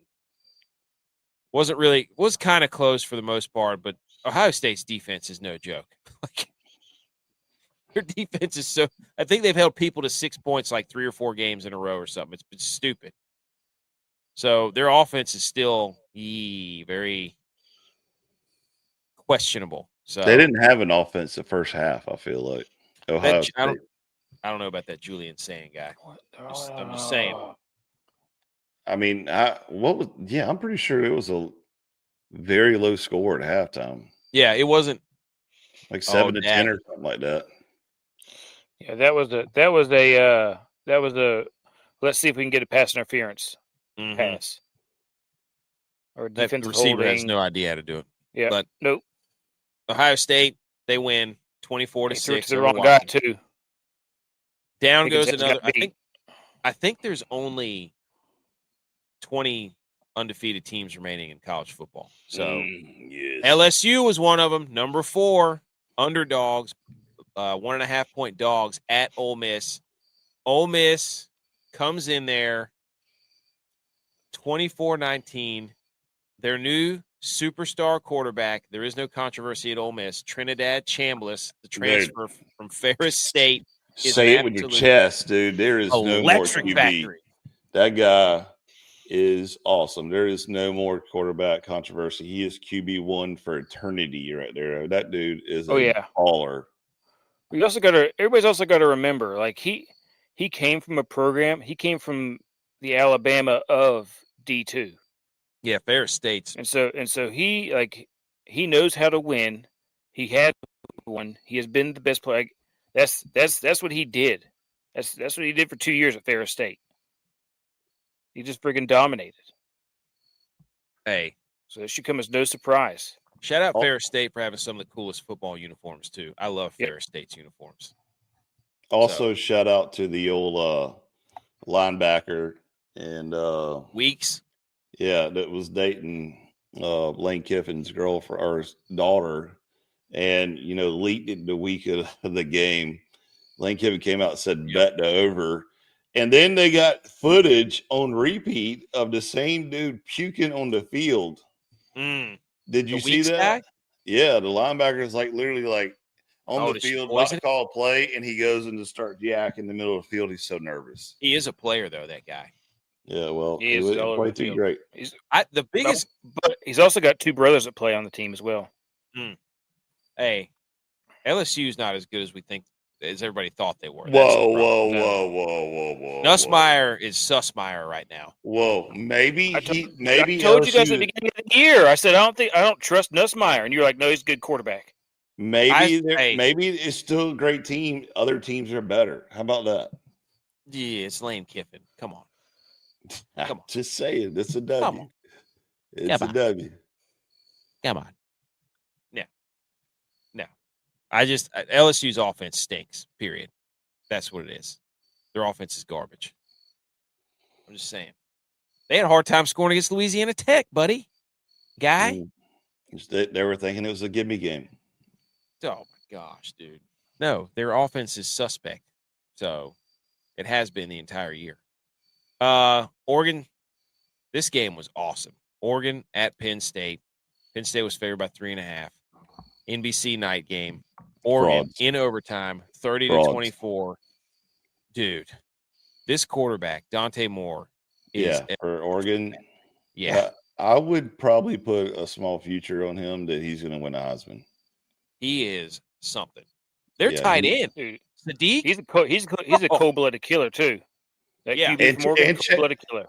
was kind of close for the most part, but Ohio State's defense is no joke. Their defense is so. I think they've held people to 6 points 3 or 4 games in a row or something. It's been stupid. So their offense is still very questionable. So they didn't have an offense the first half. I feel like Ohio State. I don't know about that Julian saying guy. I'm just saying. I mean, I'm pretty sure it was a very low score at halftime. Yeah, it wasn't 7 to 10 or something like that. Yeah, that was a let's see if we can get a pass interference pass. Or defensive receiver holding. has no idea how to do it. Yeah, but nope. Ohio State, they win 24-6. The wrong guy too. Down goes another. I think there's only 20 undefeated teams remaining in college football. So yes. LSU was one of them. Number 4, underdogs, 1.5-point dogs at Ole Miss. Ole Miss comes in there 24-19. Their new superstar quarterback. There is no controversy at Ole Miss. Trinidad Chambliss, the transfer from Ferris State. Say it with your chest, dude. There is no more QB. Factory. That guy is awesome. There is no more quarterback controversy. He is QB1 for eternity right there. That dude is a baller. Everybody's also got to remember, he came from a program. He came from the Alabama of D2. Yeah, Ferris State's. And so he knows how to win. He had won. He has been the best player. That's what he did. That's what he did for 2 years at Ferris State. He just friggin' dominated. Hey. So it should come as no surprise. Shout out Oh. Ferris State for having some of the coolest football uniforms too. I love Yep. Ferris State's uniforms. Also, shout out to the old linebacker and Weeks. yeah, that was dating Lane Kiffin's girlfriend or his daughter, and leaked the week of the game. Lane Kiffin came out and said bet to over, and then they got footage on repeat of the same dude puking on the field. Did you see that? Guy? Yeah, the linebacker is literally on the field, about to call a play, and he goes and just starts yak in the middle of the field. He's so nervous. He is a player, though, that guy. Yeah, well, he is all over the too field. great. But he's also got two brothers that play on the team as well. Hey, LSU's not as good as we think, as everybody thought they were. Whoa. Nussmeier is Sussmeier right now. Whoa, maybe I told you LSU, guys at the beginning of the year. I said I don't trust Nussmeier, and you're like, no, he's a good quarterback. Maybe it's still a great team. Other teams are better. How about that? Yeah, it's Lane Kiffin. Come on. Just saying, it's a W. It's a W. Come on. No. LSU's offense stinks, period. That's what it is. Their offense is garbage. I'm just saying. They had a hard time scoring against Louisiana Tech, buddy. Guy. They were thinking it was a gimme game. Oh, my gosh, dude. No, their offense is suspect. So it has been the entire year. Oregon, this game was awesome. Oregon at Penn State. Penn State was favored by 3.5. NBC night game. Oregon in overtime, 30-24. Dude, this quarterback, Dante Moore, is for Oregon. Yeah. I would probably put a small future on him that he's going to win a Heisman. He is something. They're tight end. Dude, Sadiq. He's a cold-blooded killer too. Cold-blooded killer.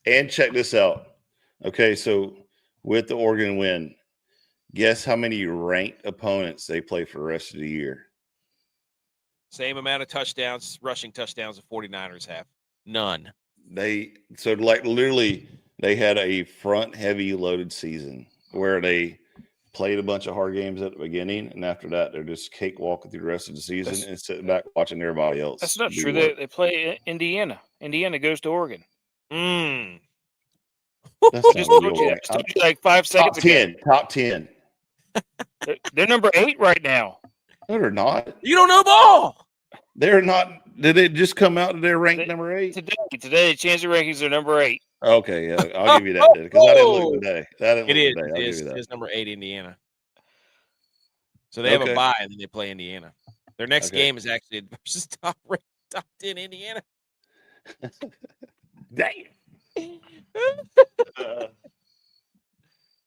And check this out. Okay, so with the Oregon win, guess how many ranked opponents they play for the rest of the year? Same amount of touchdowns, rushing touchdowns the 49ers have. None. Literally they had a front heavy loaded season where they played a bunch of hard games at the beginning, and after that they're just cakewalking through the rest of the season and sitting back watching everybody else. That's not true. They play Indiana. Indiana goes to Oregon. That's just told you like 5 seconds ago. Top 10. They're number 8 right now. No, they're not. You don't know ball. They're not. Did it just come out that they're ranked number 8? Today, chance of rankings are number 8. Okay, yeah, I'll give you that because I didn't look today. It is number 8, Indiana. So they have a bye and then they play Indiana. Their next game is actually versus top 10 Indiana. Damn.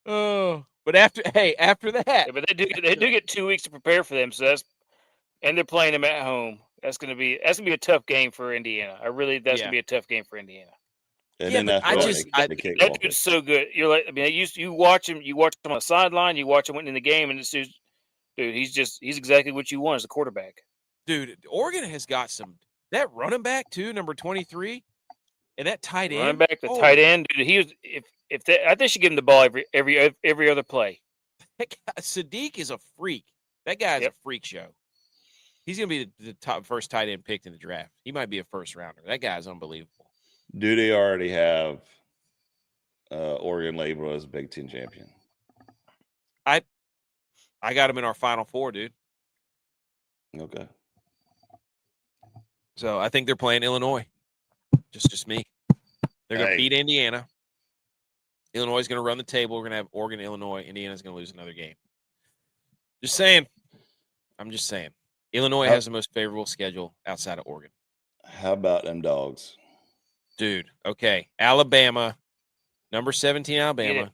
But after that, but they do get 2 weeks to prepare for them. So and they're playing them at home. That's gonna be a tough game for Indiana. That's gonna be a tough game for Indiana. And that dude's so good. You're like, you watch him on the sideline, you watch him winning the game, and it's just, dude, he's exactly what you want as a quarterback. Dude, Oregon has got that running back too, number 23, and that tight end. Running back, tight end, dude. He was I think they should give him the ball every other play. Sadiq is a freak. That guy is a freak show. He's gonna be the first tight end picked in the draft. He might be a first rounder. That guy's unbelievable. Do they already have Oregon labeled as a Big Ten champion? I got him in our Final Four, dude. Okay. So I think they're playing Illinois. Just me. They're going to beat Indiana. Illinois is going to run the table. We're going to have Oregon, Illinois. Indiana's going to lose another game. Just saying. I'm just saying. Illinois has the most favorable schedule outside of Oregon. How about them dogs? Dude, okay. Alabama, number 17 Alabama,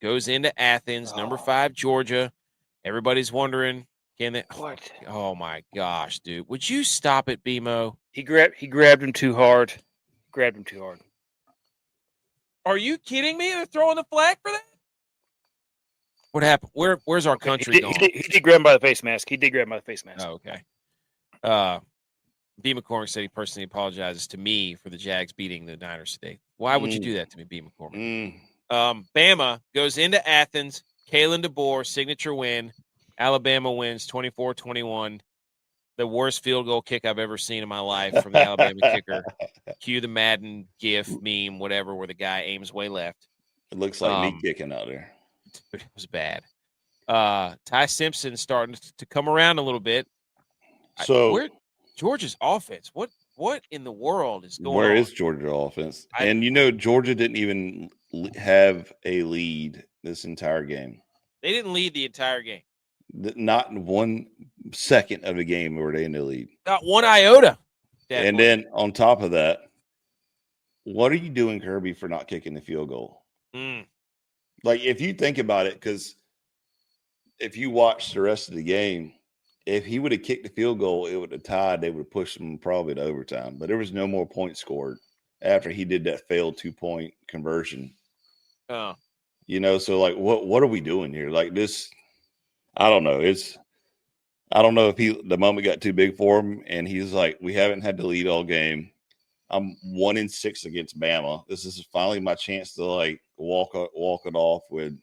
goes into Athens, number 5 Georgia. Everybody's wondering, can they? What? Oh, my gosh, dude. Would you stop it, BMO? He grabbed him too hard. Are you kidding me? They're throwing the flag for that? What happened? Where's our country going? He did grab him by the face mask. Oh, okay. B. McCormick said he personally apologizes to me for the Jags beating the Niners today. Why would you do that to me, B. McCormick? Bama goes into Athens, Kalen DeBoer, signature win. Alabama wins 24-21. The worst field goal kick I've ever seen in my life from the Alabama kicker. Cue the Madden GIF meme, whatever, where the guy aims way left. It looks like me kicking out there. It was bad. Ty Simpson starting to come around a little bit. So Georgia's offense? What in the world is going on? Where is Georgia offense? And Georgia didn't even have a lead this entire game. They didn't lead the entire game. Not in 1 second of the game were they in the lead. Not one iota. And then on top of that, what are you doing, Kirby, for not kicking the field goal? Like, if you think about it, because if you watch the rest of the game, if he would have kicked the field goal, it would have tied. They would have pushed him probably to overtime. But there was no more points scored after he did that failed 2-point conversion. Oh. So like, what are we doing here? Like this, I don't know. I don't know if the moment got too big for him, and he's like, we haven't had the lead all game. I'm 1-6 against Bama. This is finally my chance to like walk it off with,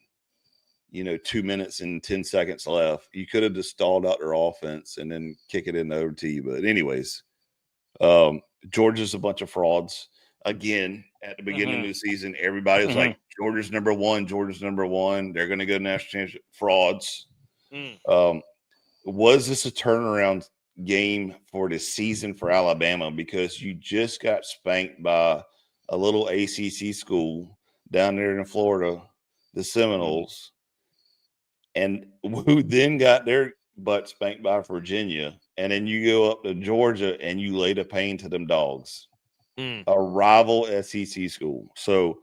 2 minutes and 10 seconds left. You could have just stalled out their offense and then kick it in the OT. But anyways, Georgia's a bunch of frauds. Again, at the beginning of the season, everybody was like, Georgia's number one. Georgia's number one. They're going to go to national championship. Frauds. Was this a turnaround game for the season for Alabama? Because you just got spanked by a little ACC school down there in Florida, the Seminoles, and who then got their butt spanked by Virginia. And then you go up to Georgia and you lay the pain to them dogs. A rival SEC school. So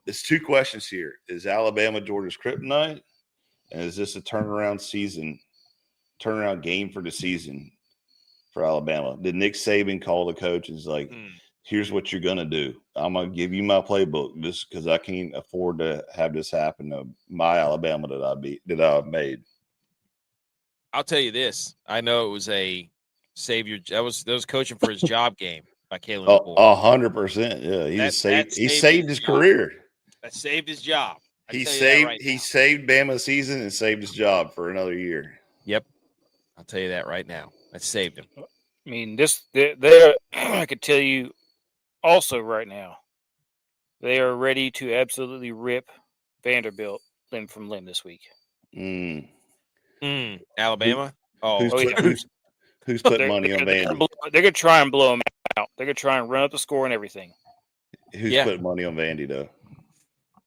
it's 2 questions here. Is Alabama Georgia's kryptonite? And is this a turnaround game for the season for Alabama? Did Nick Saban call the coaches like, here's what you're going to do. I'm going to give you my playbook just because I can't afford to have this happen to my Alabama that I've made. I'll tell you this. I know it was a savior. That was coaching for his job game by Kalen DeBoer. 100%. Yeah. He saved his career. That saved his job. He saved Bama's season and saved his job for another year. Yep. I'll tell you that right now. That saved him. I mean, I could tell you also right now, they are ready to absolutely rip Vanderbilt limb from limb this week. Alabama? Who's putting money on Vandy? They're going to try and blow them out. They're going to try and run up the score and everything. Who's putting money on Vandy, though?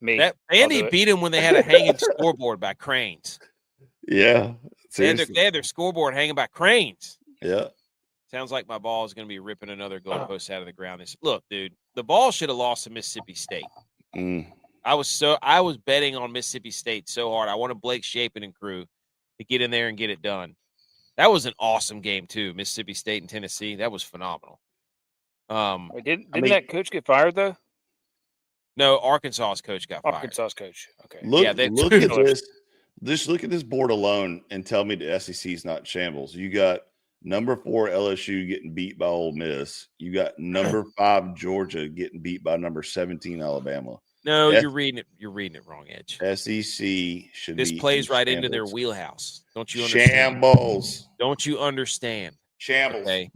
Me. Vandy beat them when they had a hanging scoreboard by cranes. Yeah. They had their scoreboard hanging by cranes. Yeah. Sounds like my ball is going to be ripping another goalpost out of the ground. Look, dude, the ball should have lost to Mississippi State. I was betting on Mississippi State so hard. I wanted Blake Shapen and crew to get in there and get it done. That was an awesome game too. Mississippi State and Tennessee. That was phenomenal. Didn't that coach get fired though? No, Arkansas's coach got fired. Arkansas's coach. Okay. Look at this. Just look at this board alone and tell me the SEC is not shambles. You got number 4 LSU getting beat by Ole Miss. You got number 5 Georgia getting beat by number 17 Alabama. No, you're reading it. You're reading it wrong, Edge. SEC should this be plays right shambles. into their wheelhouse. Don't you understand? Shambles. Don't you understand? Shambles. Okay.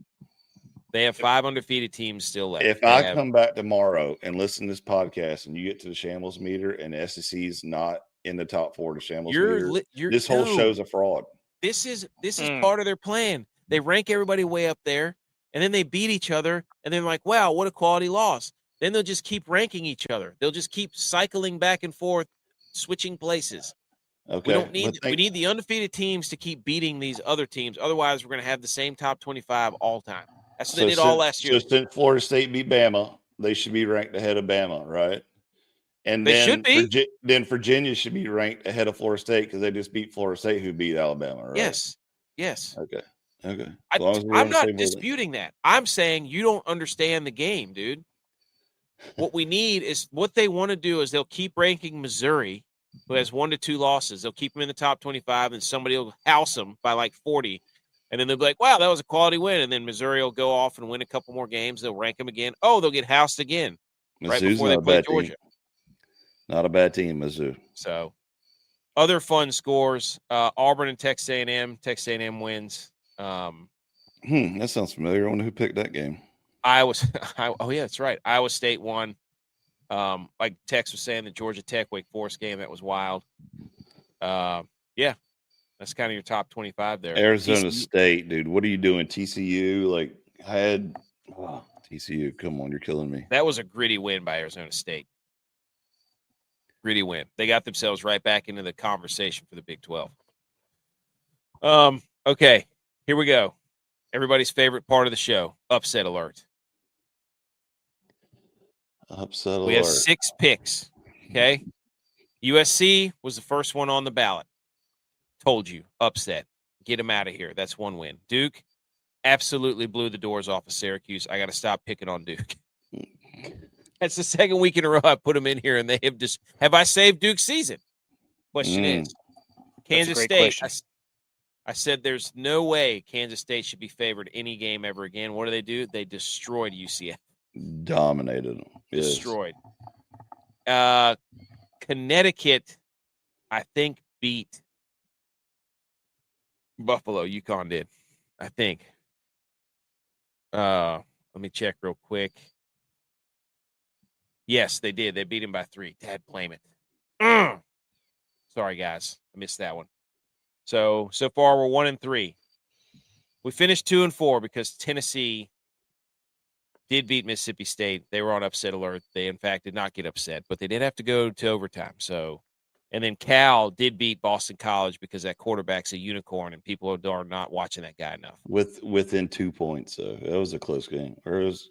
They have 5 undefeated teams still left. If I come back tomorrow and listen to this podcast and you get to the shambles meter and the SEC is not in the top 4 of the shambles meter, this whole show's a fraud. This is part of their plan. They rank everybody way up there, and then they beat each other, and they're like, wow, what a quality loss. Then they'll just keep ranking each other. They'll just keep cycling back and forth, switching places. Okay. We need the undefeated teams to keep beating these other teams. Otherwise, we're going to have the same top 25 all time. That's what they did all last year. So since Florida State beat Bama, they should be ranked ahead of Bama, right? And they should be. Then Virginia should be ranked ahead of Florida State because they just beat Florida State, who beat Alabama, right? Yes. Okay. I'm not disputing that. I'm saying you don't understand the game, dude. What we need is what they want to do is they'll keep ranking Missouri, who has 1 to 2 losses. They'll keep them in the top 25, and somebody will house them by like 40. And then they'll be like, wow, that was a quality win. And then Missouri will go off and win a couple more games. They'll rank them again. Oh, they'll get housed again right before they play Georgia. Not a bad team, Mizzou. So Other fun scores: Auburn and Texas A&M. Texas A&M wins. That sounds familiar. I wonder who picked that game. Oh yeah, that's right. Iowa State won. Like Tex was saying, the Georgia Tech Wake Forest game, that was wild. Yeah, that's kind of your top 25 there. Arizona TCU. State, dude. What are you doing? TCU TCU. Come on, you're killing me. That was a gritty win by Arizona State. Gritty win. They got themselves right back into the conversation for the Big 12. Okay, here we go. Everybody's favorite part of the show: upset alert. Upset alert. We have 6 picks. Okay, USC was the first one on the ballot. Told you, upset. Get them out of here. That's one win. Duke absolutely blew the doors off of Syracuse. I got to stop picking on Duke. That's the second week in a row I put them in here, and they have just – have I saved Duke's season? Question is, Kansas State. I said there's no way Kansas State should be favored any game ever again. What do? They destroyed UCF. Dominated them. Yes. Destroyed. Connecticut, I think, beat Buffalo. UConn did, I think. Let me check real quick. Yes, they did. They beat him by 3. Dad, blame it. Sorry, guys. I missed that one. So far we're 1-3. We finished 2-4 because Tennessee did beat Mississippi State. They were on upset alert. They, in fact, did not get upset, but they did have to go to overtime. And then Cal did beat Boston College because that quarterback's a unicorn, and people are not watching that guy enough. Within 2 points, so it was a close game. Or it was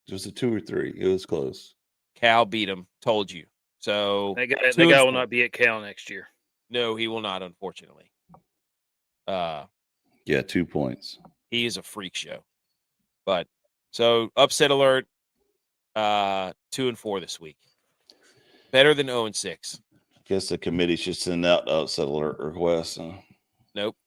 just a 2 or 3. It was close. Cal beat him. Told you. So that guy will not be at Cal next year. No, he will not, unfortunately. 2 points. He is a freak show. But so upset alert, 2-4 this week. Better than 0-6. I guess the committee should send out upset alert requests. Nope.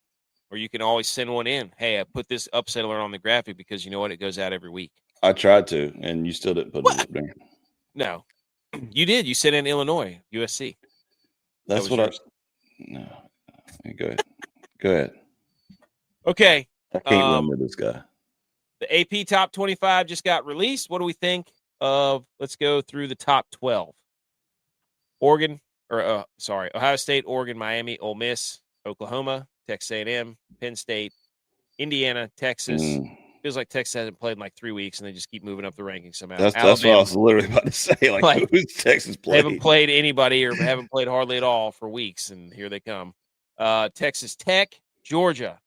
Or you can always send one in. Hey, I put this upset alert on the graphic because you know what? It goes out every week. I tried to, and you still didn't put it up there. No. You did. You sent in Illinois, USC. That's what yours. No. Go ahead. Okay. I can't remember this guy. The AP Top 25 just got released. What do we think of? Let's go through the top 12. Ohio State, Oregon, Miami, Ole Miss, Oklahoma, Texas A&M, Penn State, Indiana, Texas. Feels like Texas hasn't played in like 3 weeks, and they just keep moving up the rankings somehow. That's what I was literally about to say. Like who's Texas played? They haven't played anybody or haven't played hardly at all for weeks, and here they come. Texas Tech, Georgia.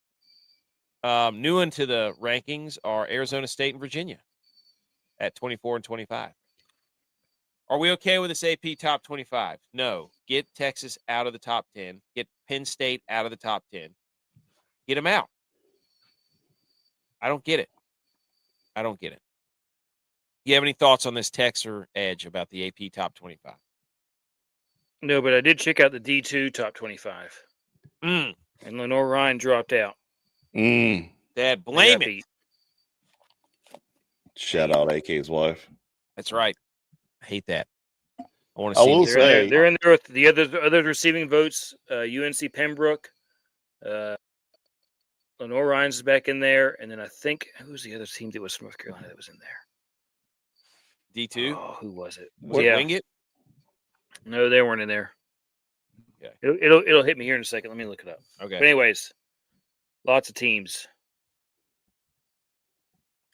New into the rankings are Arizona State and Virginia at 24 and 25. Are we okay with this AP top 25? No. Get Texas out of the top 10. Get Penn State out of the top 10. Get them out. I don't get it. You have any thoughts on this text or Edge about the AP top 25? No, but I did check out the D2 top 25. And Lenore Ryan dropped out. Dad, blame it. Shout out AK's wife. That's right. I hate that. I want to see. They're in there with the other receiving votes. UNC Pembroke. Lenore Ryan's is back in there, and then I think who's the other team that was from North Carolina that was in there? D2. Oh, who was it? Wingate? No, they weren't in there. Okay. It'll hit me here in a second. Let me look it up. Okay. But anyways, lots of teams.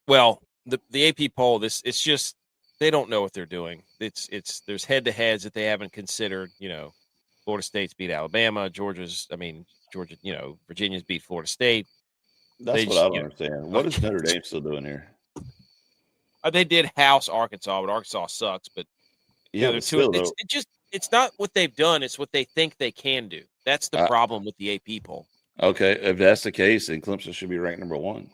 Well, the AP poll, it's just they don't know what they're doing. There's head-to-heads that they haven't considered. Florida State's beat Alabama. Virginia's beat Florida State. That's what I don't understand. What is Notre Dame still doing here? They did house Arkansas, but Arkansas sucks. But it's not what they've done; it's what they think they can do. That's the problem with the AP poll. Okay, if that's the case, then Clemson should be ranked number 1.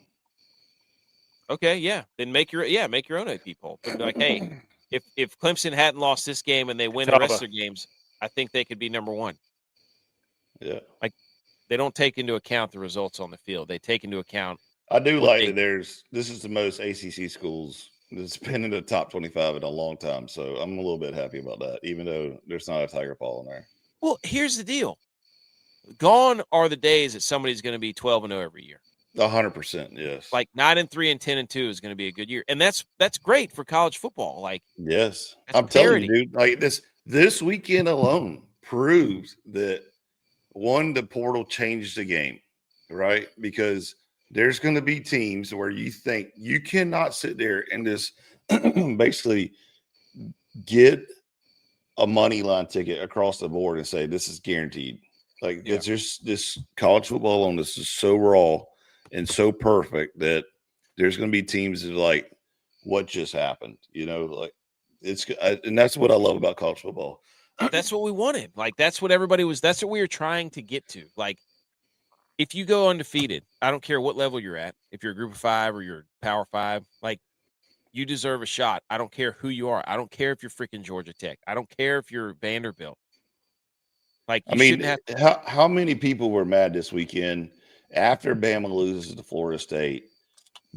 Okay, yeah. Then make your own AP poll. But like, hey, if Clemson hadn't lost this game and they win the rest of their games, I think they could be number 1. Yeah. Like they don't take into account the results on the field. They take into account. I do like that this is the most ACC schools that's been in the top 25 in a long time. So I'm a little bit happy about that, even though there's not a Tiger Paw in there. Well, here's the deal. Gone are the days that somebody's going to be 12-0 every year. 100%, yes. Like 9-3 and 10-2 is going to be a good year, and that's great for college football. Like, yes, that's I'm parity. telling you, dude. Like this weekend alone proves that the portal changed the game, right? Because there's going to be teams where you think you cannot sit there and just basically get a money line ticket across the board and say this is guaranteed. Like it's just this college football on this is so raw and so perfect that there's going to be teams that are like, what just happened? Like and that's what I love about college football. That's what we wanted. Like that's what that's what we were trying to get to. Like if you go undefeated, I don't care what level you're at, if you're a group of 5 or you're Power 5, like you deserve a shot. I don't care who you are. I don't care if you're freaking Georgia Tech. I don't care if you're Vanderbilt. Like you shouldn't have how many people were mad this weekend after Bama loses to Florida State,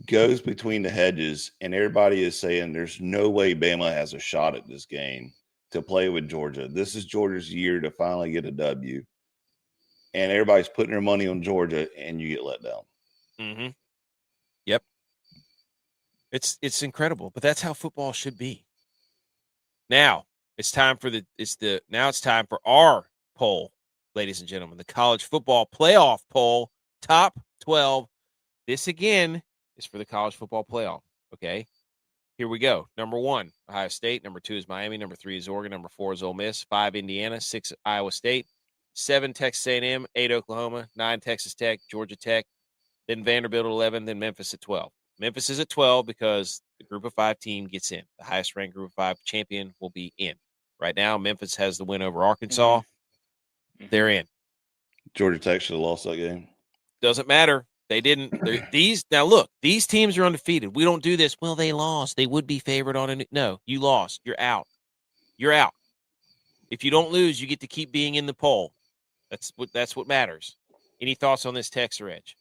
goes between the hedges, and everybody is saying there's no way Bama has a shot at this game to play with Georgia. This is Georgia's year to finally get a W. And everybody's putting their money on Georgia, and you get let down. Mm-hmm. Yep. It's incredible, but that's how football should be. Now it's time for our poll, ladies and gentlemen, the college football playoff poll, top 12. This again is for the college football playoff. Okay, here we go. Number 1, Ohio State. Number 2 is Miami. Number 3 is Oregon. Number 4 is Ole Miss. 5, Indiana. 6, Iowa State. 7, Texas A&M. 8, Oklahoma. 9, Texas Tech. Georgia Tech. Then Vanderbilt at 11. Then Memphis at 12. Memphis is at 12 because the group of 5 team gets in. The highest ranked group of 5 champion will be in. Right now, Memphis has the win over Arkansas. Mm-hmm. They're in. Georgia Tech should have lost that game. Doesn't matter. They didn't. Now look, these teams are undefeated. We don't do this. Well, they lost. They would be favored on a no. You lost. You're out. You're out. If you don't lose, you get to keep being in the poll. That's what matters. Any thoughts on this, Tex or Edge?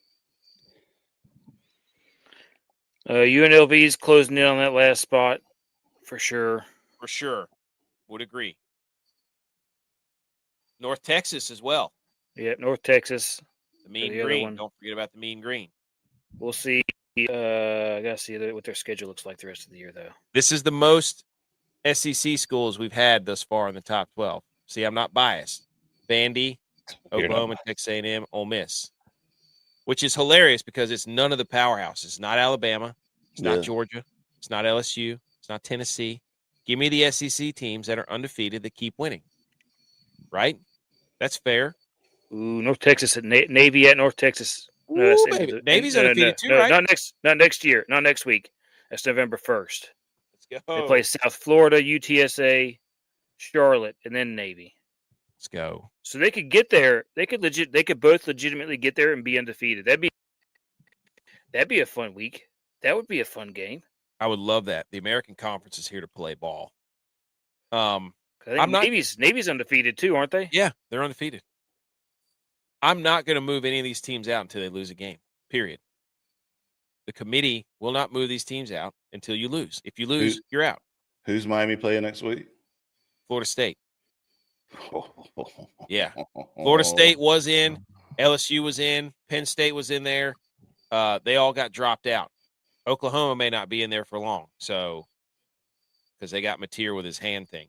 UNLV's closing in on that last spot for sure. For sure. Would agree. North Texas as well. Yeah, North Texas. The Mean Green. Don't forget about the Mean Green. We'll see. I got to see what their schedule looks like the rest of the year, though. This is the most SEC schools we've had thus far in the top 12. See, I'm not biased. Vandy, Oklahoma, Texas A&M, Ole Miss. Which is hilarious because it's none of the powerhouses. It's not Alabama. It's not Georgia. It's not LSU. It's not Tennessee. Give me the SEC teams that are undefeated that keep winning. Right? That's fair. Ooh, North Texas at Navy at North Texas. Ooh, Navy's undefeated too, right? Not next year. Not next week. That's November 1st. Let's go. They play South Florida, UTSA, Charlotte, and then Navy. Let's go. So they could get there. They could both legitimately get there and be undefeated. That'd be a fun week. That would be a fun game. I would love that. The American Conference is here to play ball. I think Navy's undefeated too, aren't they? Yeah, they're undefeated. I'm not going to move any of these teams out until they lose a game. Period. The committee will not move these teams out until you lose. If you lose, you're out. Who's Miami playing next week? Florida State. Yeah. Florida State was in. LSU was in. Penn State was in there. They all got dropped out. Oklahoma may not be in there for long. So, because they got Mateer with his hand thing.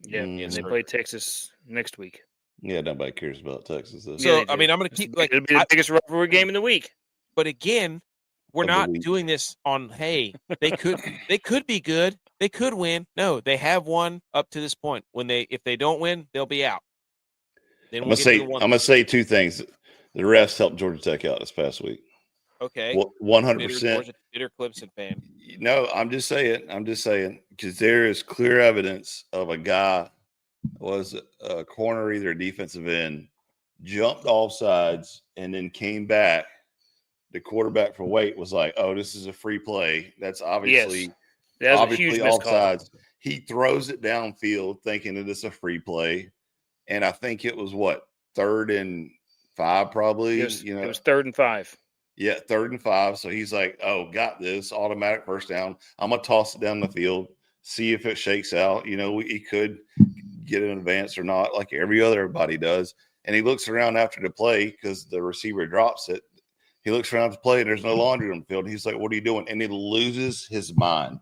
Yeah. And they play Texas next week. Yeah, nobody cares about Texas. Though. So, I mean, I'm going to keep it'll be the biggest rivalry game in the week. But again, we're not doing this on, hey, they could be good. They could win. No, they have won up to this point. If they don't win, they'll be out. Then I'm gonna say 2 things. The refs helped Georgia Tech out this past week. Okay. 100%. Bitter Clemson fan. No, I'm just saying because there is clear evidence of a guy was a corner, either a defensive end, jumped off sides and then came back. The quarterback for Wait was like, "Oh, this is a free play. That's obviously offsides." He throws it downfield, thinking that it's a free play, and I think it was 3rd and 5, probably. It was 3rd and 5. Yeah, 3rd and 5. So he's like, "Oh, got this automatic first down. I'm gonna toss it down the field, see if it shakes out. He could get an advance or not, like everybody does." and he looks around after the play because the receiver drops it. He looks around to play, and there's no laundry on the field. He's like, "What are you doing?" And he loses his mind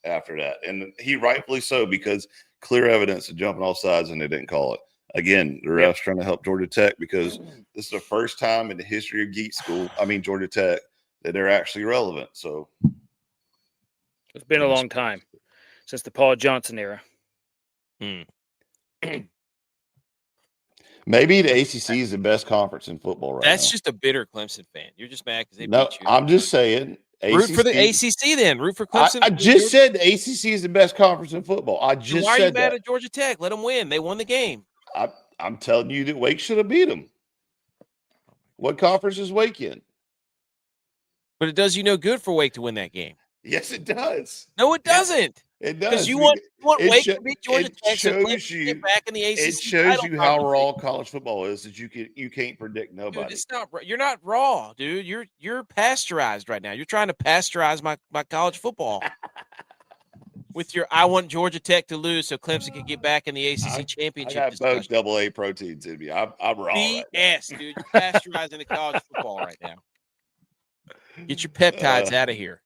after that. And he rightfully so, because clear evidence of jumping off sides, and they didn't call it. Again, the refs trying to help Georgia Tech, because this is the first time in the history of Georgia Tech, that they're actually relevant. So it's been a long time since the Paul Johnson era. Maybe the ACC is the best conference in football right now. That's just a bitter Clemson fan. You're just mad because they No, beat you. I'm just saying. Root for the ACC then. Root for Clemson. I just said the ACC is the best conference in football. I just why are said you mad that. at Georgia Tech? Let them win. They won the game. I'm telling you that Wake should have beat them. What conference is Wake in? But it does you no good for Wake to win that game. Yes, it does. No, it doesn't. It does. Because you want Wake to beat Georgia Tech so shows Clemson you, get back in the ACC. it shows you how raw college football is, that you can't predict nobody. Dude, it's not. You're not raw, dude. You're pasteurized right now. You're trying to pasteurize my college football with your "I want Georgia Tech to lose so Clemson can get back in the ACC championship." I got both AA proteins in me. I'm raw. BS, right, dude. You're pasteurizing the college football right now. Get your peptides out of here.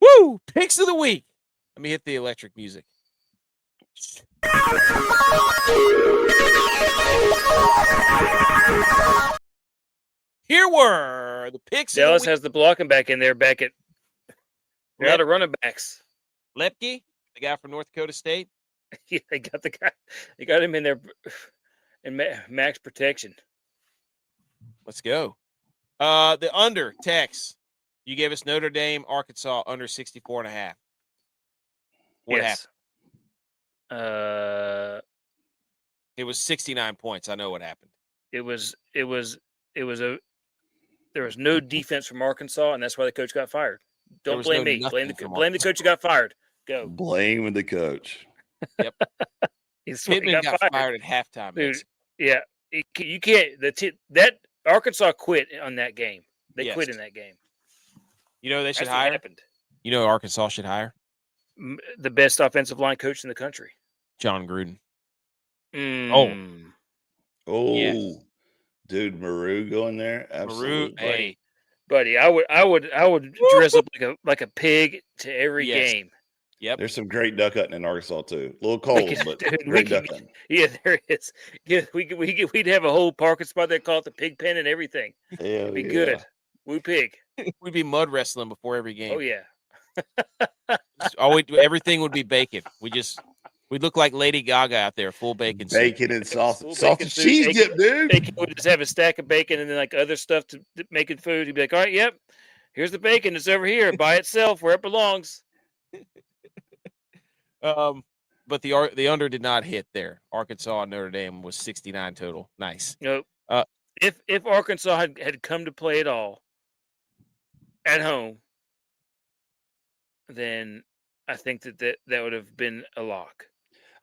Woo! Picks of the week. Let me hit the electric music. Here were the picks. Dallas has the blocking back in there. They're out of running backs. Lepke, the guy from North Dakota State. Yeah, they got the guy. They got him in there in max protection. Let's go. The under text. You gave us Notre Dame, Arkansas under 64.5. What happened? It was 69 points. I know what happened. There was no defense from Arkansas, and that's why the coach got fired. Don't blame me. Blame the coach who got fired. Go. Blame the coach. Yep. Pittman got fired at halftime. Dude, yeah. You can't. That Arkansas quit on that game. They quit in that game. You know they should hire. You know Arkansas should hire the best offensive line coach in the country, John Gruden. Oh, yes. Dude, Maru going there. Absolutely, hey, buddy. I would dress up like a pig to every game. Yep. There's some great duck hunting in Arkansas too. A little cold, but great duck hunting. Yeah, there is. Yeah, we'd have a whole parking spot there called the pig pen and everything. It'd be good. Woo pig. We'd be mud wrestling before every game. Oh yeah. Everything would be bacon. We'd look like Lady Gaga out there, full bacon. Bacon and sausage. Sausage cheese dip, dude. Bacon would just have a stack of bacon and then like other stuff to making food. He'd be like, all right, yep, here's the bacon. It's over here by itself where it belongs. But the under did not hit there. Arkansas and Notre Dame was 69 total. Nice. Nope. If Arkansas had come to play at all at home, then I think that would have been a lock.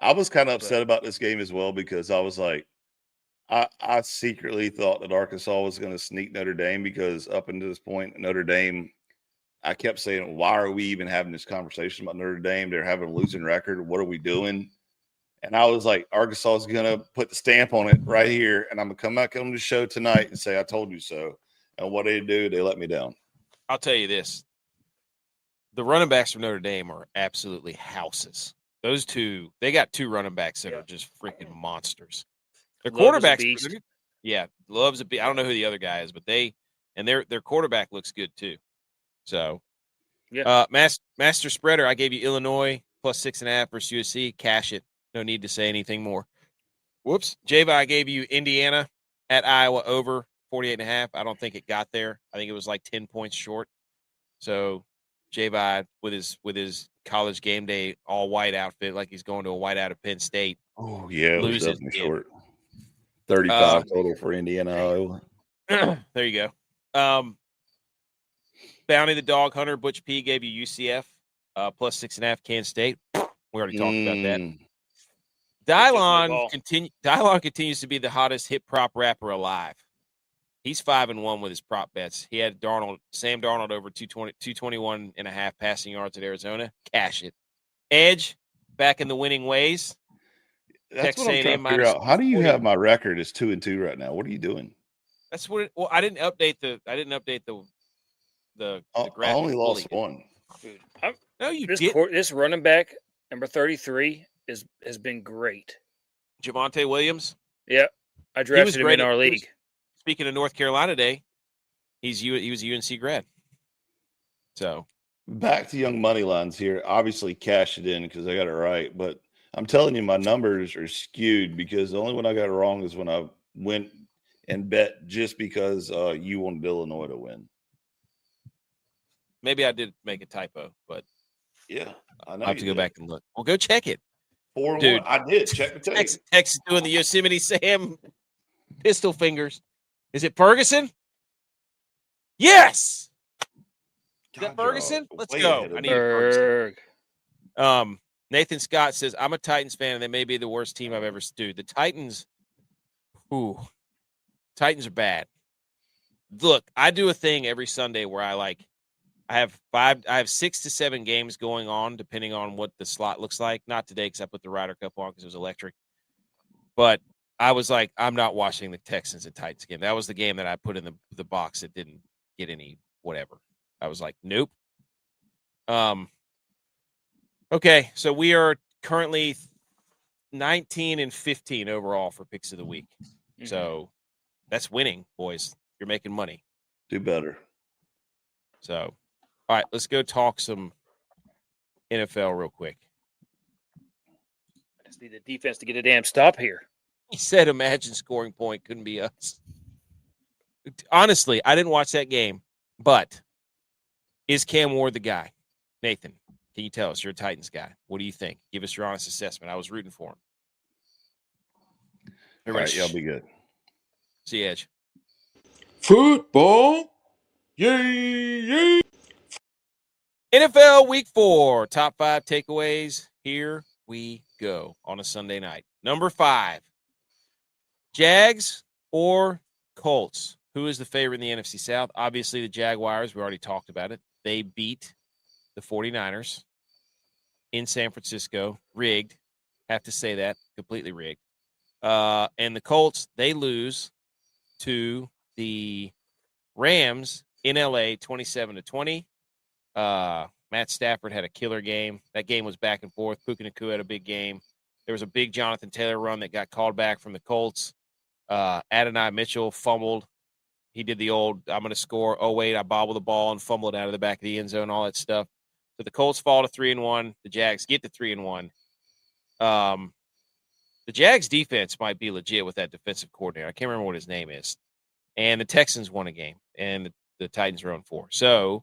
I was kind of upset about this game as well, because I was like, I secretly thought that Arkansas was going to sneak Notre Dame, because up until this point, Notre Dame, I kept saying, why are we even having this conversation about Notre Dame? They're having a losing record. What are we doing? And I was like, Arkansas is going to put the stamp on it right here, and I'm going to come back on the show tonight and say, I told you so. And what did they do? They let me down. I'll tell you this. The running backs from Notre Dame are absolutely houses. Those two, they got two running backs that are just freaking monsters. Their quarterbacks, Love's a beast. I don't know who the other guy is, but their quarterback looks good too. So, Master Spreader, I gave you Illinois plus 6.5 versus USC. Cash it. No need to say anything more. Whoops. Java, I gave you Indiana at Iowa over 48.5. I don't think it got there. I think it was like 10 points short. So, Java with his college game day all white outfit, like he's going to a whiteout of Penn State. Oh yeah, it was definitely short. 35 total for Indiana. There you go. Bounty the Dog Hunter Butch P gave you UCF plus 6.5 Kansas State. We already talked about that. Dylon continues to be the hottest hip prop rapper alive. He's 5-1 with his prop bets. He had Sam Darnold over 221.5 passing yards at Arizona. Cash it. Edge back in the winning ways. That's Texas what I'm trying A&M to figure minus out. How do you 40. have my record as 2-2 right now? What are you doing? That's what. Well, I didn't update the I graphic only fully. lost one. Dude, No, you this did. this running back number 33 has been great. Javonte Williams. Yeah, I drafted him in our league. Speaking of North Carolina Day, he was a UNC grad. So Back to young money lines here. Obviously, cash it in because I got it right. But I'm telling you, my numbers are skewed because the only one I got wrong is when I went and bet just because you wanted Illinois to win. maybe I did make a typo, but Yeah, I know. I'll have to go back and look. Well, go check it. 4-1. Dude. I did. Check the tape. Texas doing the Yosemite Sam pistol fingers. Is it Ferguson? Yes. Is that Ferguson? Let's go. I need Ferguson. Nathan Scott says, I'm a Titans fan, and they may be the worst team I've ever stood. The Titans, Titans are bad. Look, I do a thing every Sunday where I have 6 to 7 games going on, depending on what the slot looks like. Not today because I put the Ryder Cup on because it was electric. But I was like, I'm not watching the Texans and Titans game. That was the game that I put in the box that didn't get any whatever. I was like, nope. Okay, so we are currently 19-15 overall for picks of the week. Mm-hmm. So that's winning, boys. You're making money. Do better. So, all right, let's go talk some NFL real quick. I just need the defense to get a damn stop here. He said, imagine scoring point couldn't be us. Honestly, I didn't watch that game, but is Cam Ward the guy? Nathan, can you tell us? You're a Titans guy. What do you think? Give us your honest assessment. I was rooting for him. All right, y'all be good. See you, Edge. Football. Yay. NFL Week 4. Top 5 takeaways. Here we go on a Sunday night. Number 5. Jags or Colts? Who is the favorite in the NFC South? Obviously, the Jaguars. We already talked about it. They beat the 49ers in San Francisco. Rigged. Have to say that. Completely rigged. And the Colts, they lose to the Rams in LA 27-20. Matt Stafford had a killer game. That game was back and forth. Puka Nacua had a big game. There was a big Jonathan Taylor run that got called back from the Colts. Adonai Mitchell fumbled. He did the old, I'm going to score. Oh, wait, I bobbled the ball and fumbled out of the back of the end zone, all that stuff. So the Colts fall to 3-1. The Jags get to 3-1. The Jags defense might be legit with that defensive coordinator. I can't remember what his name is. And the Texans won a game, and the Titans are on 4. So,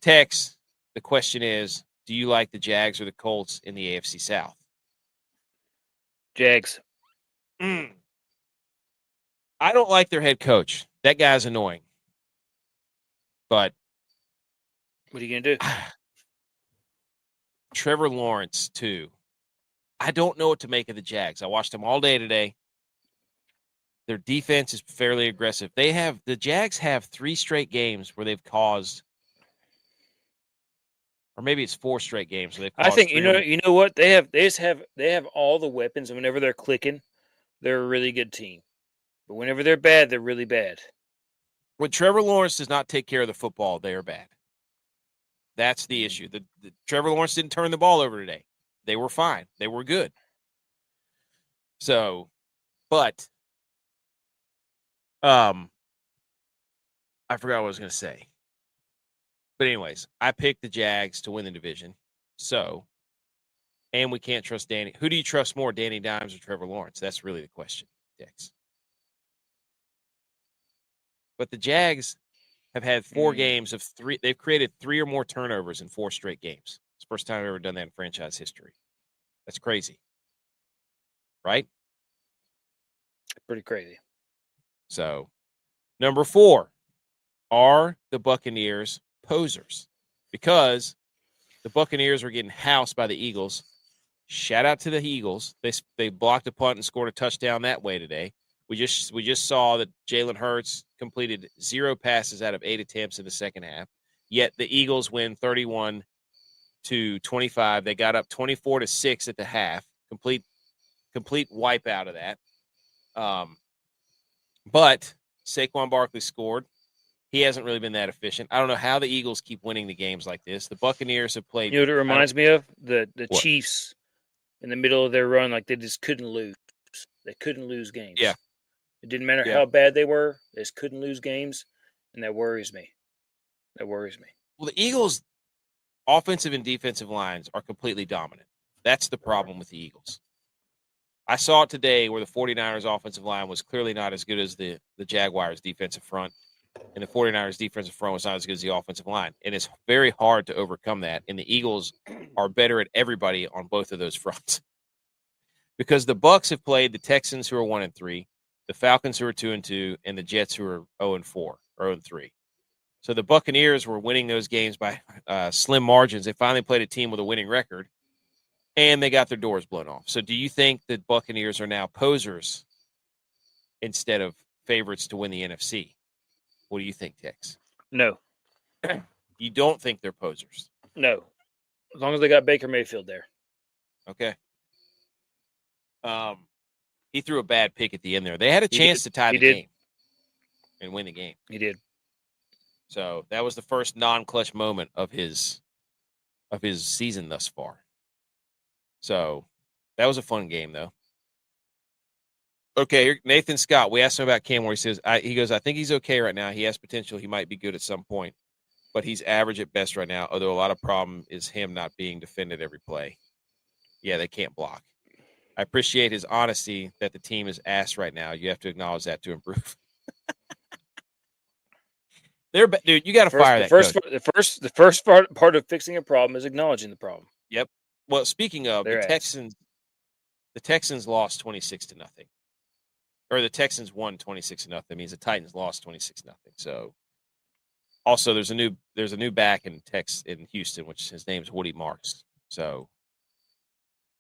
Tex, the question is, do you like the Jags or the Colts in the AFC South? Jags. I don't like their head coach. That guy's annoying. But what are you going to do? Trevor Lawrence, too. I don't know what to make of the Jags. I watched them all day today. Their defense is fairly aggressive. The Jags have 3 straight games where they've caused, or maybe it's 4 straight games. Where they've caused I think you know what they have all the weapons, and whenever they're clicking, they're a really good team. But whenever they're bad, they're really bad. When Trevor Lawrence does not take care of the football, they are bad. That's the issue. The Trevor Lawrence didn't turn the ball over today. They were fine. They were good. So, but I forgot what I was going to say. But anyways, I picked the Jags to win the division. So, and we can't trust Danny. Who do you trust more, Danny Dimes or Trevor Lawrence? That's really the question, Dex. But the Jags have had 4 games of 3. They've created 3 or more turnovers in 4 straight games. It's the first time I've ever done that in franchise history. That's crazy. Right? Pretty crazy. So, number 4, are the Buccaneers posers? Because the Buccaneers were getting housed by the Eagles. Shout out to the Eagles. They blocked a punt and scored a touchdown that way today. We just saw that Jalen Hurts completed 0 passes out of 8 attempts in the second half. Yet the Eagles win 31-25. They got up 24-6 at the half. Complete complete wipe out of that. But Saquon Barkley scored. He hasn't really been that efficient. I don't know how the Eagles keep winning the games like this. The Buccaneers have played. You know what it reminds me of? The What? Chiefs in the middle of their run, like they just couldn't lose. They couldn't lose games. Yeah. It didn't matter Yeah. how bad they were. They just couldn't lose games, and that worries me. Well, the Eagles' offensive and defensive lines are completely dominant. That's the problem with the Eagles. I saw it today where the 49ers offensive line was clearly not as good as the Jaguars defensive front, and the 49ers defensive front was not as good as the offensive line. And it's very hard to overcome that. And the Eagles are better at everybody on both of those fronts. Because the Bucs have played the Texans, who are 1-3, the Falcons, who are 2-2, and the Jets, who are 0-4 or 0-3. So the Buccaneers were winning those games by slim margins. They finally played a team with a winning record, and they got their doors blown off. So do you think that Buccaneers are now posers instead of favorites to win the NFC? What do you think, Tex? No. You don't think they're posers? No. As long as they got Baker Mayfield there. Okay. He threw a bad pick at the end there. They had a chance to tie the game and win the game. He did. So that was the first non-clutch moment of his season thus far. So that was a fun game, though. Okay, Nathan Scott. We asked him about Cam, where he says, he goes, I think he's okay right now. He has potential. He might be good at some point, but he's average at best right now, although a lot of problem is him not being defended every play. Yeah, they can't block. I appreciate his honesty that the team is ass right now. You have to acknowledge that to improve. Dude, you got to fire that coach. The first part of fixing a problem is acknowledging the problem. Yep. Well, speaking of, They're the Texans lost 26-0. Or the Texans won 26-0. Means the Titans lost 26-0. So also there's a new back in Houston, which his name's Woody Marks. So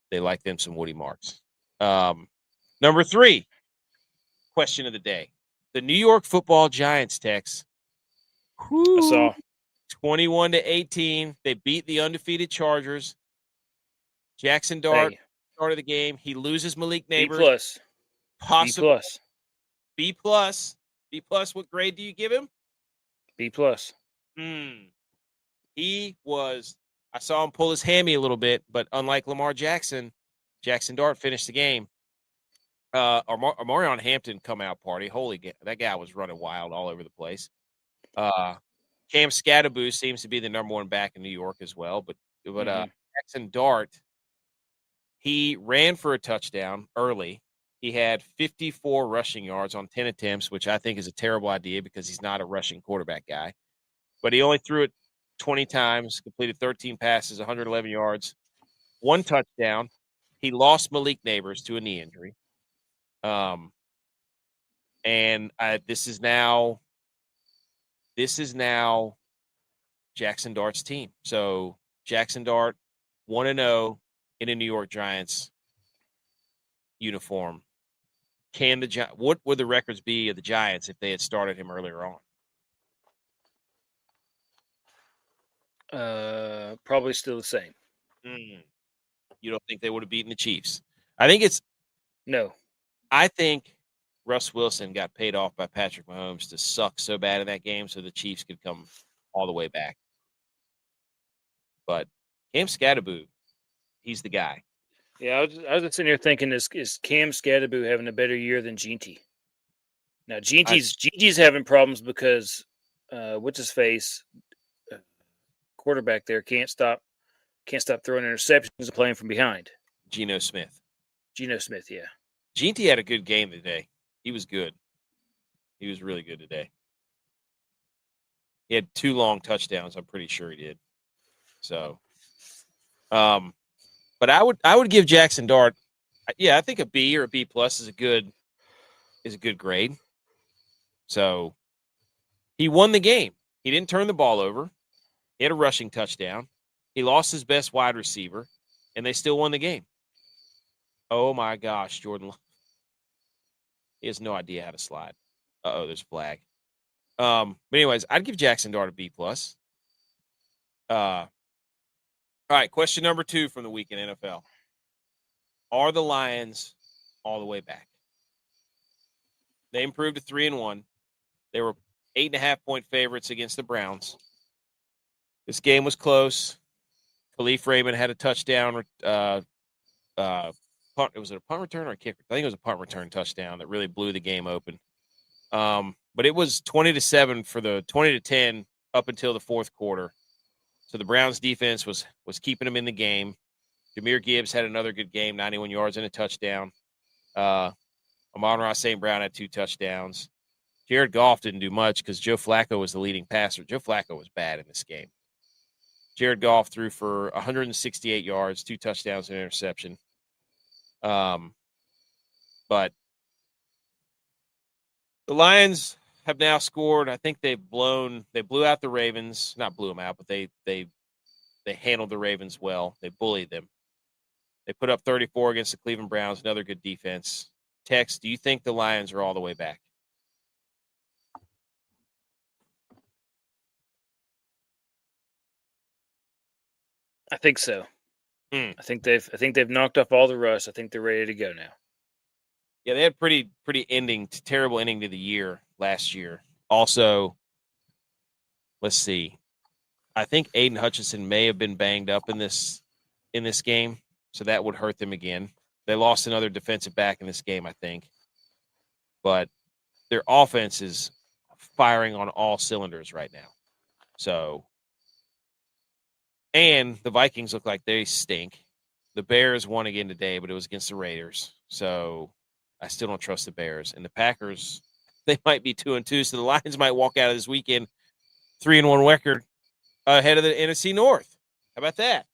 they like them some Woody Marks. Number 3 question of the day. The New York Football Giants, Tex. I saw 21-18. They beat the undefeated Chargers. Jaxson Dart started the game. He loses Malik Neighbors. B+. Possible. B+. B+. What grade do you give him? B+. He was. I saw him pull his hammy a little bit, but unlike Lamar Jackson, Jaxson Dart finished the game. Omarion Hampton come out party. That guy was running wild all over the place. Cam Scatterboo seems to be the number 1 back in New York as well, but Jaxson Dart, he ran for a touchdown early. He had 54 rushing yards on 10 attempts, which I think is a terrible idea because he's not a rushing quarterback guy. But he only threw it 20 times, completed 13 passes, 111 yards, 1 touchdown. He lost Malik Neighbors to a knee injury. This is now Jaxson Dart's team. So Jaxson Dart 1-0 in a New York Giants uniform. What would the records be of the Giants if they had started him earlier on? Probably still the same. You don't think they would have beaten the Chiefs? No. I think Russ Wilson got paid off by Patrick Mahomes to suck so bad in that game so the Chiefs could come all the way back. But Cam Scatterboo, he's the guy. Yeah, I was just sitting here thinking, is Cam Scatterboo having a better year than Jeanty? Now, Jeanty's having problems because what's his face, quarterback there can't stop throwing interceptions and playing from behind. Geno Smith, yeah. Jeanty had a good game today. He was good. He was really good today. He had 2 long touchdowns. I'm pretty sure he did. So, but I would give Jaxson Dart, I think a B or a B+ is a good grade. So he won the game. He didn't turn the ball over. He had a rushing touchdown. He lost his best wide receiver, and they still won the game. Oh my gosh, Jordan Love. He has no idea how to slide. There's a flag. But anyways, I'd give Jaxson Dart a B+. All right, question number 2 from the week in NFL. Are the Lions all the way back. They improved to 3-1. They were 8.5-point favorites against the Browns. This game was close. Khalif Raymond had a touchdown. Was it a punt return or a kick? I think it was a punt return touchdown that really blew the game open. But it was 20-7 for the 20-10 up until the fourth quarter. So the Browns defense was keeping them in the game. Jahmyr Gibbs had another good game, 91 yards and a touchdown. Amon-Ra St. Brown had 2 touchdowns. Jared Goff didn't do much because Joe Flacco was the leading passer. Joe Flacco was bad in this game. Jared Goff threw for 168 yards, 2 touchdowns and an interception. But the Lions have now scored. I think they blew out the Ravens. Not blew them out, but they handled the Ravens well. They bullied them. They put up 34 against the Cleveland Browns, another good defense. Tex, do you think the Lions are all the way back? I think so. I think they've knocked off all the rust. I think they're ready to go now. Yeah, they had pretty terrible ending to the year last year. Also, let's see. I think Aiden Hutchinson may have been banged up in this game, so that would hurt them again. They lost another defensive back in this game, I think. But their offense is firing on all cylinders right now. So, and the Vikings look like they stink. The Bears won again today, but it was against the Raiders. So I still don't trust the Bears. And the Packers, they might be 2-2, so the Lions might walk out of this weekend 3-1 record ahead of the NFC North. How about that?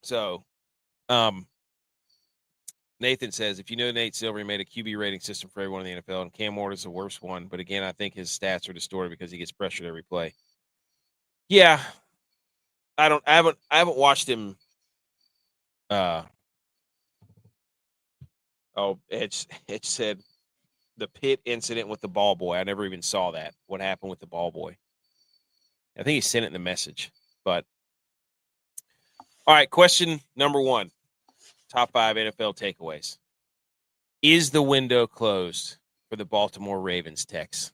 So, Nathan says, if you know Nate Silver, he made a QB rating system for everyone in the NFL, and Cam Ward is the worst one. But again, I think his stats are distorted because he gets pressured every play. Yeah, I haven't watched him. It said the Pitt incident with the ball boy. I never even saw that. What happened with the ball boy? I think he sent it in the message. But all right, question number 1. Top 5 NFL takeaways. Is the window closed for the Baltimore Ravens, Tex?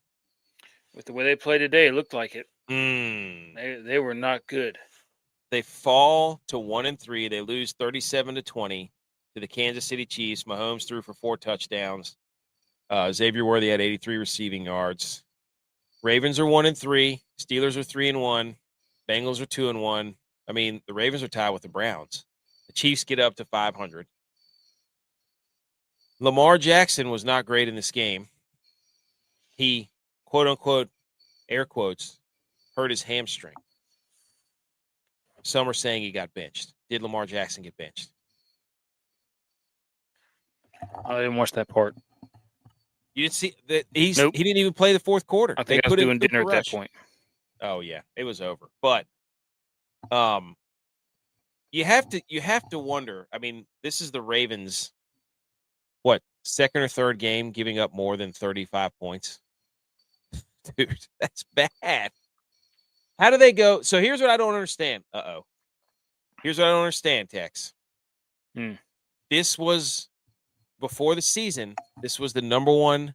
With the way they played today, it looked like it. They They were not good. They fall to 1-3. They lose 37-20 to the Kansas City Chiefs. Mahomes threw for 4 touchdowns. Xavier Worthy had 83 receiving yards. Ravens are 1-3. Steelers are 3-1. Bengals are 2-1. I mean, the Ravens are tied with the Browns. The Chiefs get up to 500. Lamar Jackson was not great in this game. He, quote unquote, air quotes, hurt his hamstring. Some are saying he got benched. Did Lamar Jackson get benched? I didn't watch that part. You didn't see that? Nope. He didn't even play the fourth quarter. I think I was doing dinner at that point. Oh yeah, it was over. But you have to wonder. I mean, this is the Ravens. What, second or third game giving up more than 35 points? Dude, that's bad. How do they go? So here's what I don't understand. Here's what I don't understand, Tex. This was before the season. This was the number 1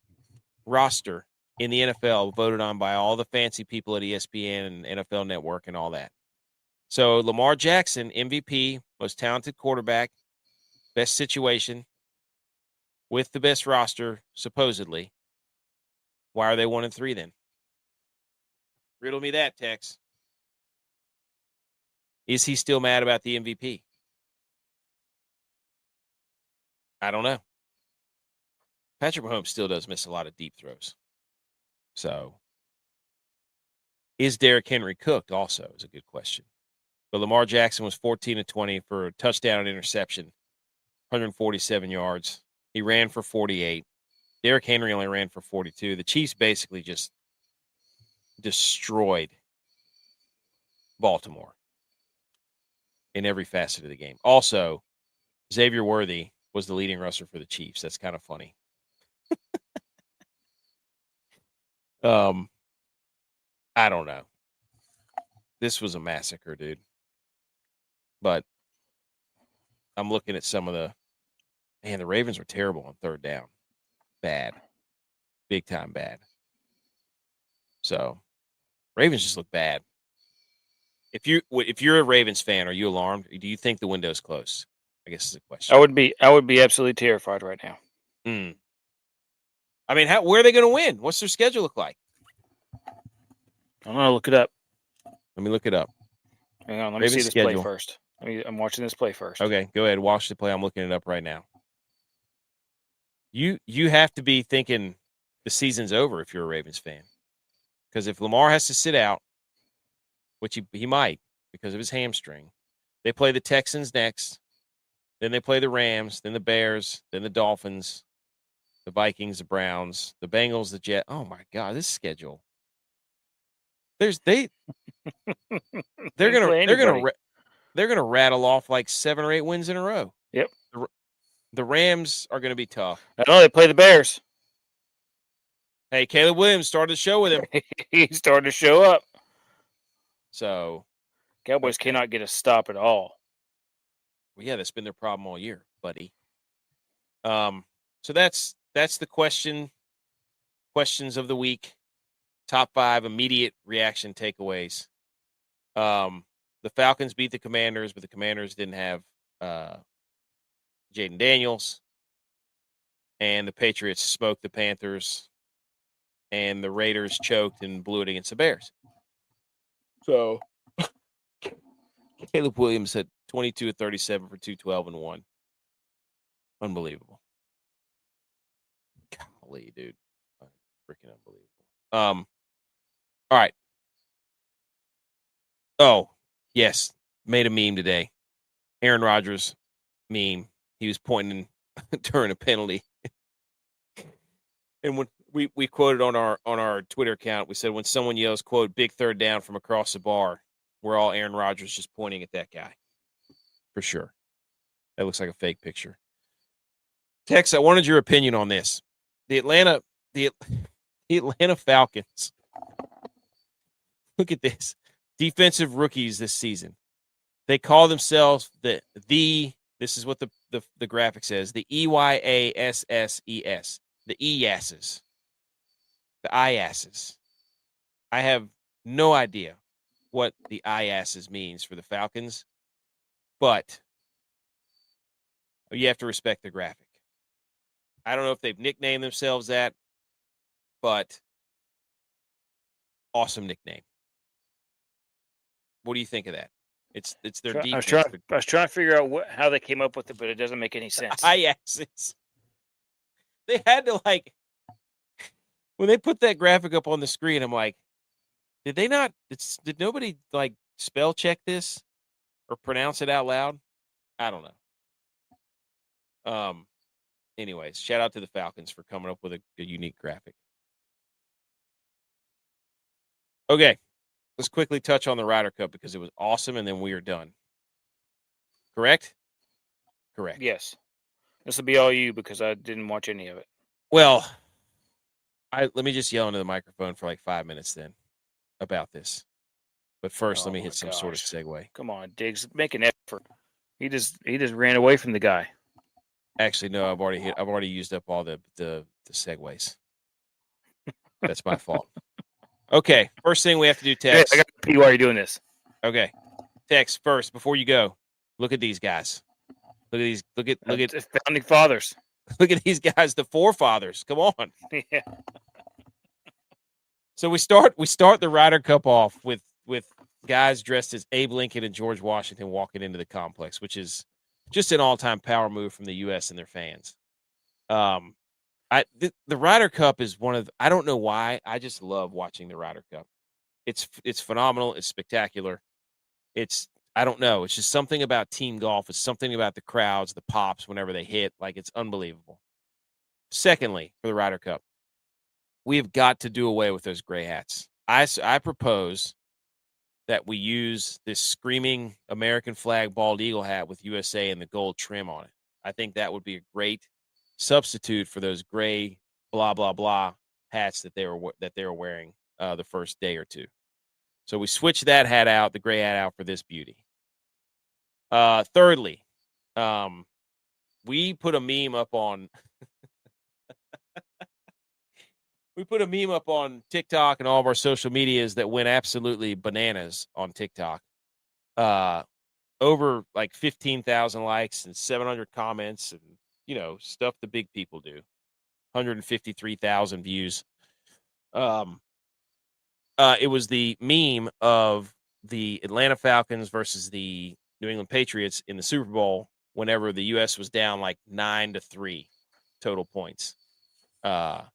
roster in the NFL, voted on by all the fancy people at ESPN and NFL Network and all that. So Lamar Jackson, MVP, most talented quarterback, best situation, with the best roster, supposedly. Why are they 1-3 then? Riddle me that, Tex. Is he still mad about the MVP? I don't know. Patrick Mahomes still does miss a lot of deep throws. So, is Derrick Henry cooked also is a good question. But Lamar Jackson was 14-20 for a touchdown and interception, 147 yards. He ran for 48. Derrick Henry only ran for 42. The Chiefs basically just destroyed Baltimore in every facet of the game. Also, Xavier Worthy was the leading rusher for the Chiefs. That's kind of funny. I don't know. This was a massacre, dude. But I'm looking at some of the Ravens were terrible on third down. Bad. Big time bad. So Ravens just look bad. If you're a Ravens fan, are you alarmed? Do you think the window's closed? I guess is the question. I would be absolutely terrified right now. I mean, where are they going to win? What's their schedule look like? I'm gonna look it up. Let me look it up. Hang on, let Ravens me see this schedule. play first. I'm watching this play first. Okay, go ahead. Watch the play. I'm looking it up right now. You have to be thinking the season's over if you're a Ravens fan, because if Lamar has to sit out, which he might because of his hamstring, they play the Texans next, then they play the Rams, then the Bears, then the Dolphins, the Vikings, the Browns, the Bengals, the Jets. Oh my God, this schedule. They're gonna rattle off like 7 or 8 wins in a row. Yep. The Rams are gonna be tough. I know they play the Bears. Hey, Caleb Williams started the show with him. He started to show up. So Cowboys cannot get a stop at all. Well, yeah, that's been their problem all year, buddy. So that's the questions of the week. Top 5 immediate reaction takeaways. The Falcons beat the Commanders, but the Commanders didn't have Jaden Daniels. And the Patriots smoked the Panthers. And the Raiders choked and blew it against the Bears. So Caleb Williams had 22 of 37 for 212 and 1. Unbelievable. Golly, dude. Freaking unbelievable. All right. Oh, yes. Made a meme today. Aaron Rodgers meme. He was pointing during a penalty. And when we quoted on our Twitter account, we said when someone yells, quote, big third down from across the bar, we're all Aaron Rodgers just pointing at that guy. For sure. That looks like a fake picture. Tex, I wanted your opinion on this. The Atlanta Falcons. Look at this. Defensive rookies this season. They call themselves the this is what the graphic says, the EYASSES, the EYASSes, the IASSes. I have no idea what the IASSes means for the Falcons, but you have to respect the graphic. I don't know if they've nicknamed themselves that, but awesome nickname. What do you think of that? It's their defense. I was trying to figure out how they came up with it, but it doesn't make any sense. IASSes. They had to when they put that graphic up on the screen, I'm like, did nobody spell check this or pronounce it out loud? I don't know. Anyways, shout out to the Falcons for coming up with a unique graphic. Okay, let's quickly touch on the Ryder Cup because it was awesome, and then we are done. Correct? Correct. Yes. This will be all you because I didn't watch any of it. Well, let me just yell into the microphone for 5 minutes then about this. But first, let me hit some sort of segue. Come on, Diggs, make an effort. He just ran away from the guy. Actually, no, I've already used up all the segues. That's my fault. Okay, first thing we have to do, Tex. I got to pee while you're doing this. Okay, Tex, first before you go, look at these guys. Look at these. Look at the founding fathers. Look at these guys, the forefathers. Come on. Yeah. So we start the Ryder Cup off with guys dressed as Abe Lincoln and George Washington walking into the complex, which is just an all-time power move from the U.S. and their fans. The Ryder Cup is I don't know why, I just love watching the Ryder Cup. It's phenomenal. It's spectacular. I don't know. It's just something about team golf. It's something about the crowds, the pops whenever they hit. It's unbelievable. Secondly, for the Ryder Cup, we have got to do away with those gray hats. I propose that we use this screaming American flag bald eagle hat with USA and the gold trim on it. I think that would be a great substitute for those gray blah blah blah hats that they were wearing the first day or two. So we switched that hat out, the gray hat out, for this beauty. Thirdly, we put a meme up on TikTok and all of our social medias that went absolutely bananas on TikTok. Over like 15,000 likes and 700 comments and, stuff the big people do. 153,000 views. It was the meme of the Atlanta Falcons versus the New England Patriots in the Super Bowl whenever the U.S. was down like 9-3 total points. And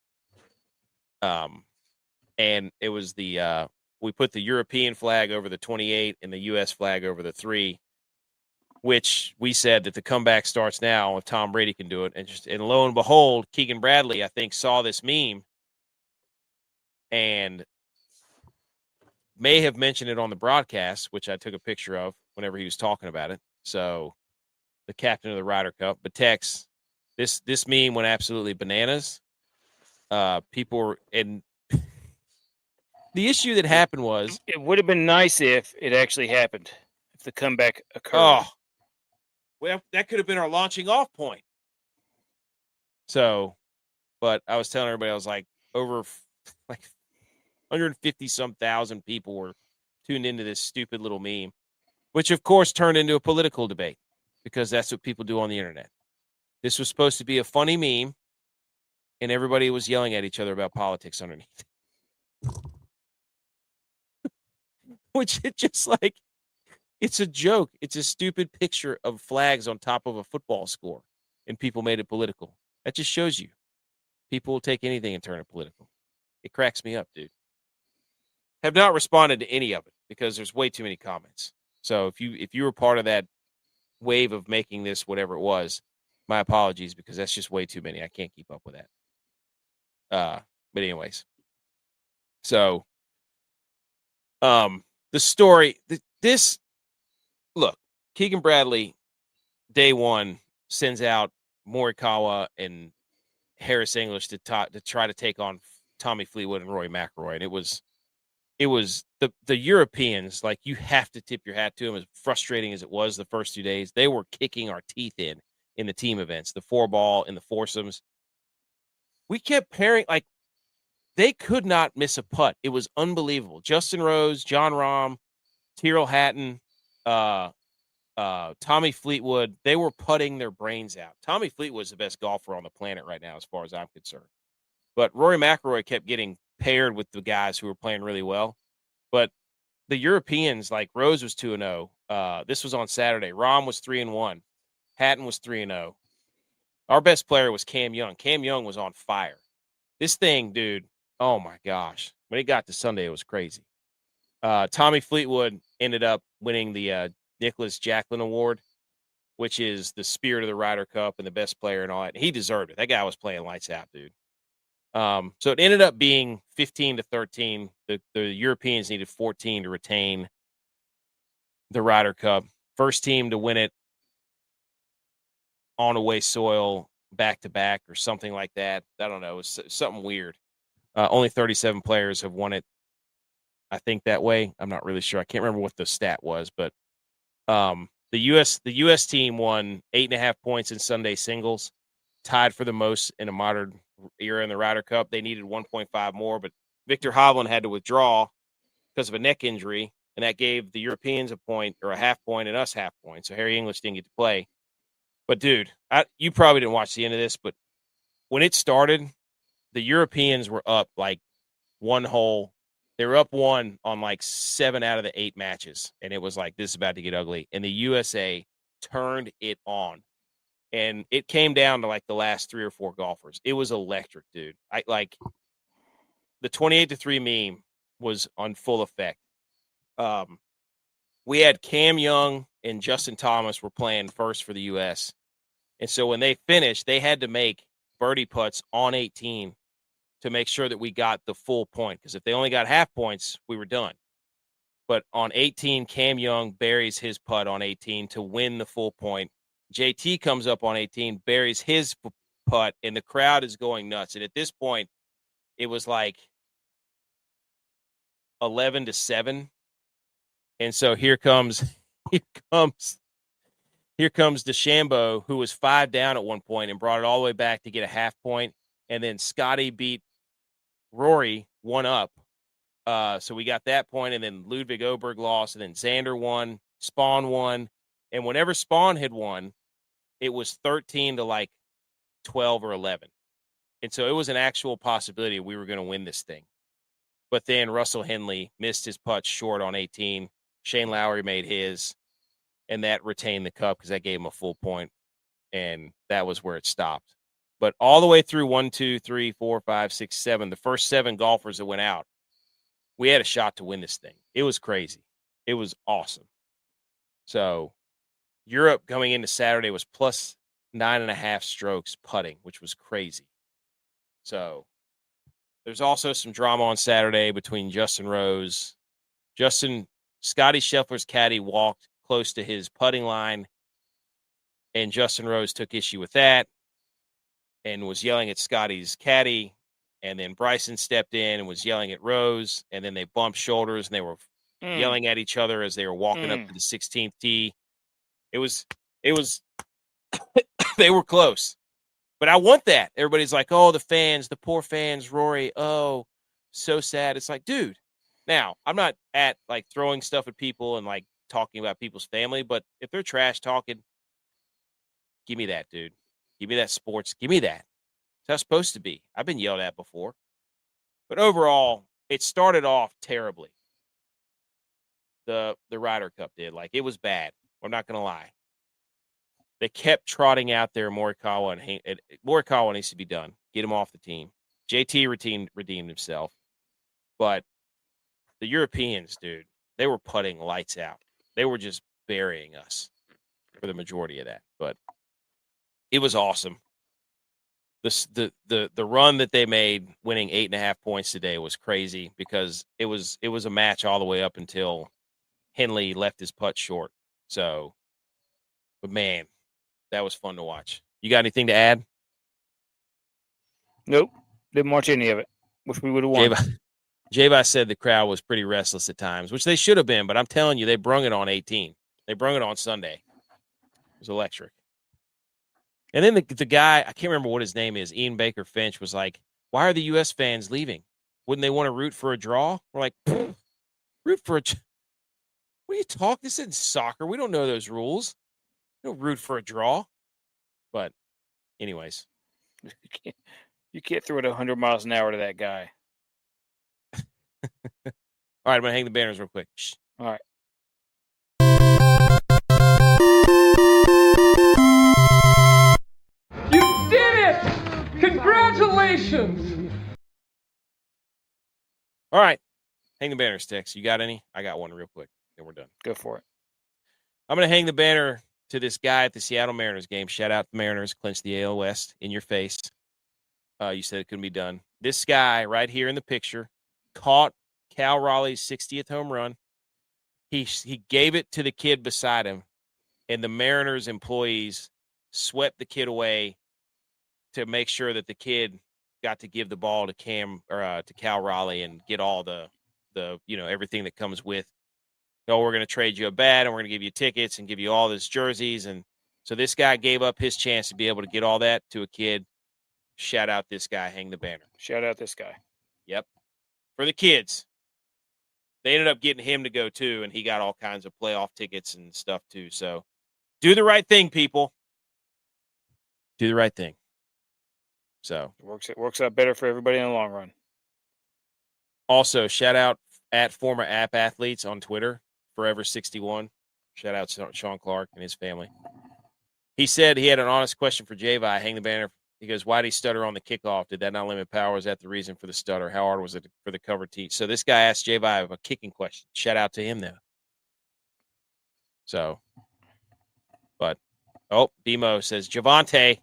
it was we put the European flag over the 28 and the U.S. flag over the 3, which we said that the comeback starts now if Tom Brady can do it. And lo and behold, Keegan Bradley, I think, saw this meme and may have mentioned it on the broadcast, which I took a picture of whenever he was talking about it. So the captain of the Ryder Cup. But Tex, this meme went absolutely bananas. People were – and the issue that happened was – It would have been nice if it actually happened, if the comeback occurred. Oh, well, that could have been our launching off point. So, but I was telling everybody, I was like, over like 150-some thousand people were tuned into this stupid little meme, which, of course, turned into a political debate because that's what people do on the internet. This was supposed to be a funny meme, and everybody was yelling at each other about politics underneath. Which is just like, it's a joke. It's a stupid picture of flags on top of a football score, and people made it political. That just shows you. People will take anything and turn it political. It cracks me up, dude. Have not responded to any of it because there's way too many comments. So if you were part of that wave of making this whatever it was, my apologies because that's just way too many. I can't keep up with that. But anyways, so the story, look, Keegan Bradley, day one, sends out Morikawa and Harris English to try to take on Tommy Fleetwood and Rory McIlroy, and it was the Europeans. Like, you have to tip your hat to them. As frustrating as it was the first 2 days, they were kicking our teeth in the team events, the 4-ball and the foursomes. We kept pairing, like, they could not miss a putt. It was unbelievable. Justin Rose, John Rahm, Tyrrell Hatton, Tommy Fleetwood, they were putting their brains out. Tommy Fleetwood's the best golfer on the planet right now, as far as I'm concerned. But Rory McIlroy kept getting paired with the guys who were playing really well. But the Europeans, like Rose was 2-0. This was on Saturday. Rahm was 3-1. Hatton was 3-0. Our best player was Cam Young. Cam Young was on fire. This thing, dude, oh my gosh. When it got to Sunday, it was crazy. Tommy Fleetwood ended up winning the Nicholas Jacklin Award, which is the spirit of the Ryder Cup and the best player and all that. He deserved it. That guy was playing lights out, dude. So it ended up being 15-13. The Europeans needed 14 to retain the Ryder Cup. First team to win it on away soil back-to-back or something like that. I don't know. It was something weird. Only 37 players have won it, I think, that way. I'm not really sure. I can't remember what the stat was, but the U.S. team won 8.5 points in Sunday singles, tied for the most in a modern era in the Ryder Cup. They needed 1.5 more, but Victor Hovland had to withdraw because of a neck injury, and that gave the Europeans a point or a half point and us half point. So Harry English didn't get to play. But, dude, you probably didn't watch the end of this, but when it started, the Europeans were up like one hole. They were up one on like 7 out of the 8 matches, and it was like, this is about to get ugly. And the USA turned it on, and it came down to like the last 3 or 4 golfers. It was electric, dude. The 28-3 meme was on full effect. We had Cam Young and Justin Thomas were playing first for the U.S., and so when they finished, they had to make birdie putts on 18 to make sure that we got the full point, because if they only got half points, we were done. But on 18, Cam Young buries his putt on 18 to win the full point. JT comes up on 18, buries his putt, and the crowd is going nuts. And at this point, it was like 11-7. And so here comes here comes DeChambeau, who was 5 down at one point and brought it all the way back to get a half point. And then Scotty beat Rory 1 up. So we got that point, and then Ludwig Oberg lost, and then Xander won, Spawn won. And whenever Spawn had won, it was 13 to like 12 or 11. And so it was an actual possibility we were going to win this thing. But then Russell Henley missed his putt short on 18. Shane Lowry made his, and that retained the cup because that gave him a full point, and that was where it stopped. But all the way through 1, 2, 3, 4, 5, 6, 7, the first 7 golfers that went out, we had a shot to win this thing. It was crazy. It was awesome. So Europe coming into Saturday was plus 9.5 strokes putting, which was crazy. So there's also some drama on Saturday between Justin Rose. Scotty Scheffler's caddy walked close to his putting line, and Justin Rose took issue with that and was yelling at Scotty's caddy. And then Bryson stepped in and was yelling at Rose, and then they bumped shoulders, and they were yelling at each other as they were walking up to the 16th tee. It was they were close. But I want that. Everybody's like, oh, the fans, the poor fans, Rory, oh, so sad. It's like, dude, now, I'm not at, like, throwing stuff at people and, like, talking about people's family, but if they're trash talking, give me that, dude. Give me that sports. Give me that. It's how it's supposed to be. I've been yelled at before. But overall, it started off terribly. The Ryder Cup did. Like, it was bad. I'm not going to lie. They kept trotting out there Morikawa, and Morikawa needs to be done. Get him off the team. JT redeemed himself. But the Europeans, dude, they were putting lights out. They were just burying us for the majority of that. But it was awesome. The run that they made, winning 8.5 points today, was crazy because it was a match all the way up until Henley left his putt short. So, but man, that was fun to watch. You got anything to add? Nope, didn't watch any of it. Wish we would have won. J-Vi said the crowd was pretty restless at times, which they should have been, but I'm telling you, they brung it on 18. They brung it on Sunday. It was electric. And then the guy, I can't remember what his name is, Ian Baker Finch, was like, why are the U.S. fans leaving? Wouldn't they want to root for a draw? We're like, root for a – what are you talking? This isn't soccer. We don't know those rules. We don't root for a draw. But anyways. You can't throw it 100 miles an hour to that guy. All right, I'm going to hang the banners real quick. Shh. All right. You did it! Congratulations! All right. Hang the banners, Tex. You got any? I got one real quick, and we're done. Go for it. I'm going to hang the banner to this guy at the Seattle Mariners game. Shout out the Mariners. Clinched the AL West in your face. You said it couldn't be done. This guy right here in the picture caught Cal Raleigh's 60th home run. He gave it to the kid beside him, and the Mariners employees swept the kid away to make sure that the kid got to give the ball to Cal Raleigh and get all the everything that comes with. Oh, we're going to trade you a bat, and we're going to give you tickets and give you all these jerseys. And so this guy gave up his chance to be able to get all that to a kid. Shout out this guy. Hang the banner. Shout out this guy. Yep. For the kids. They ended up getting him to go too, and he got all kinds of playoff tickets and stuff too. So do the right thing, people. Do the right thing. So It works out better for everybody in the long run. Also, shout out at former App Athletes on Twitter, Forever61. Shout out to Sean Clark and his family. He said he had an honest question for J-Vi. Hang the banner. He goes, why did he stutter on the kickoff? Did that not limit power? Is that the reason for the stutter? How hard was it for the cover tee? So this guy asked J-Vi a kicking question. Shout out to him, though. So, but, Demo says, Javante.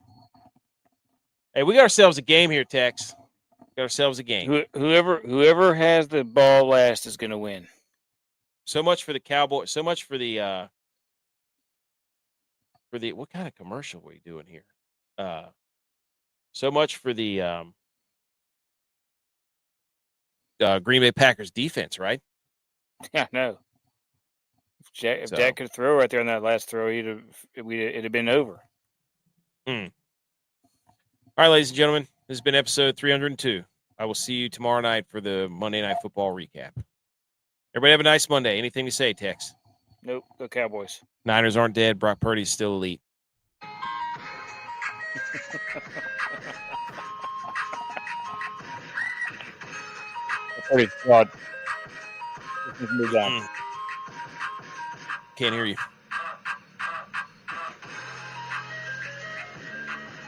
Hey, we got ourselves a game here, Tex. Got ourselves a game. Whoever has the ball last is going to win. So much for the Cowboys. So much for the what kind of commercial are we doing here? So much for the Green Bay Packers defense, right? Yeah, no. If Jack could throw right there on that last throw, it'd have been over. All right, ladies and gentlemen, this has been episode 302. I will see you tomorrow night for the Monday Night Football recap. Everybody have a nice Monday. Anything to say, Tex? Nope. Go Cowboys. Niners aren't dead. Brock Purdy's still elite. Purdy's fraud. Can't hear you.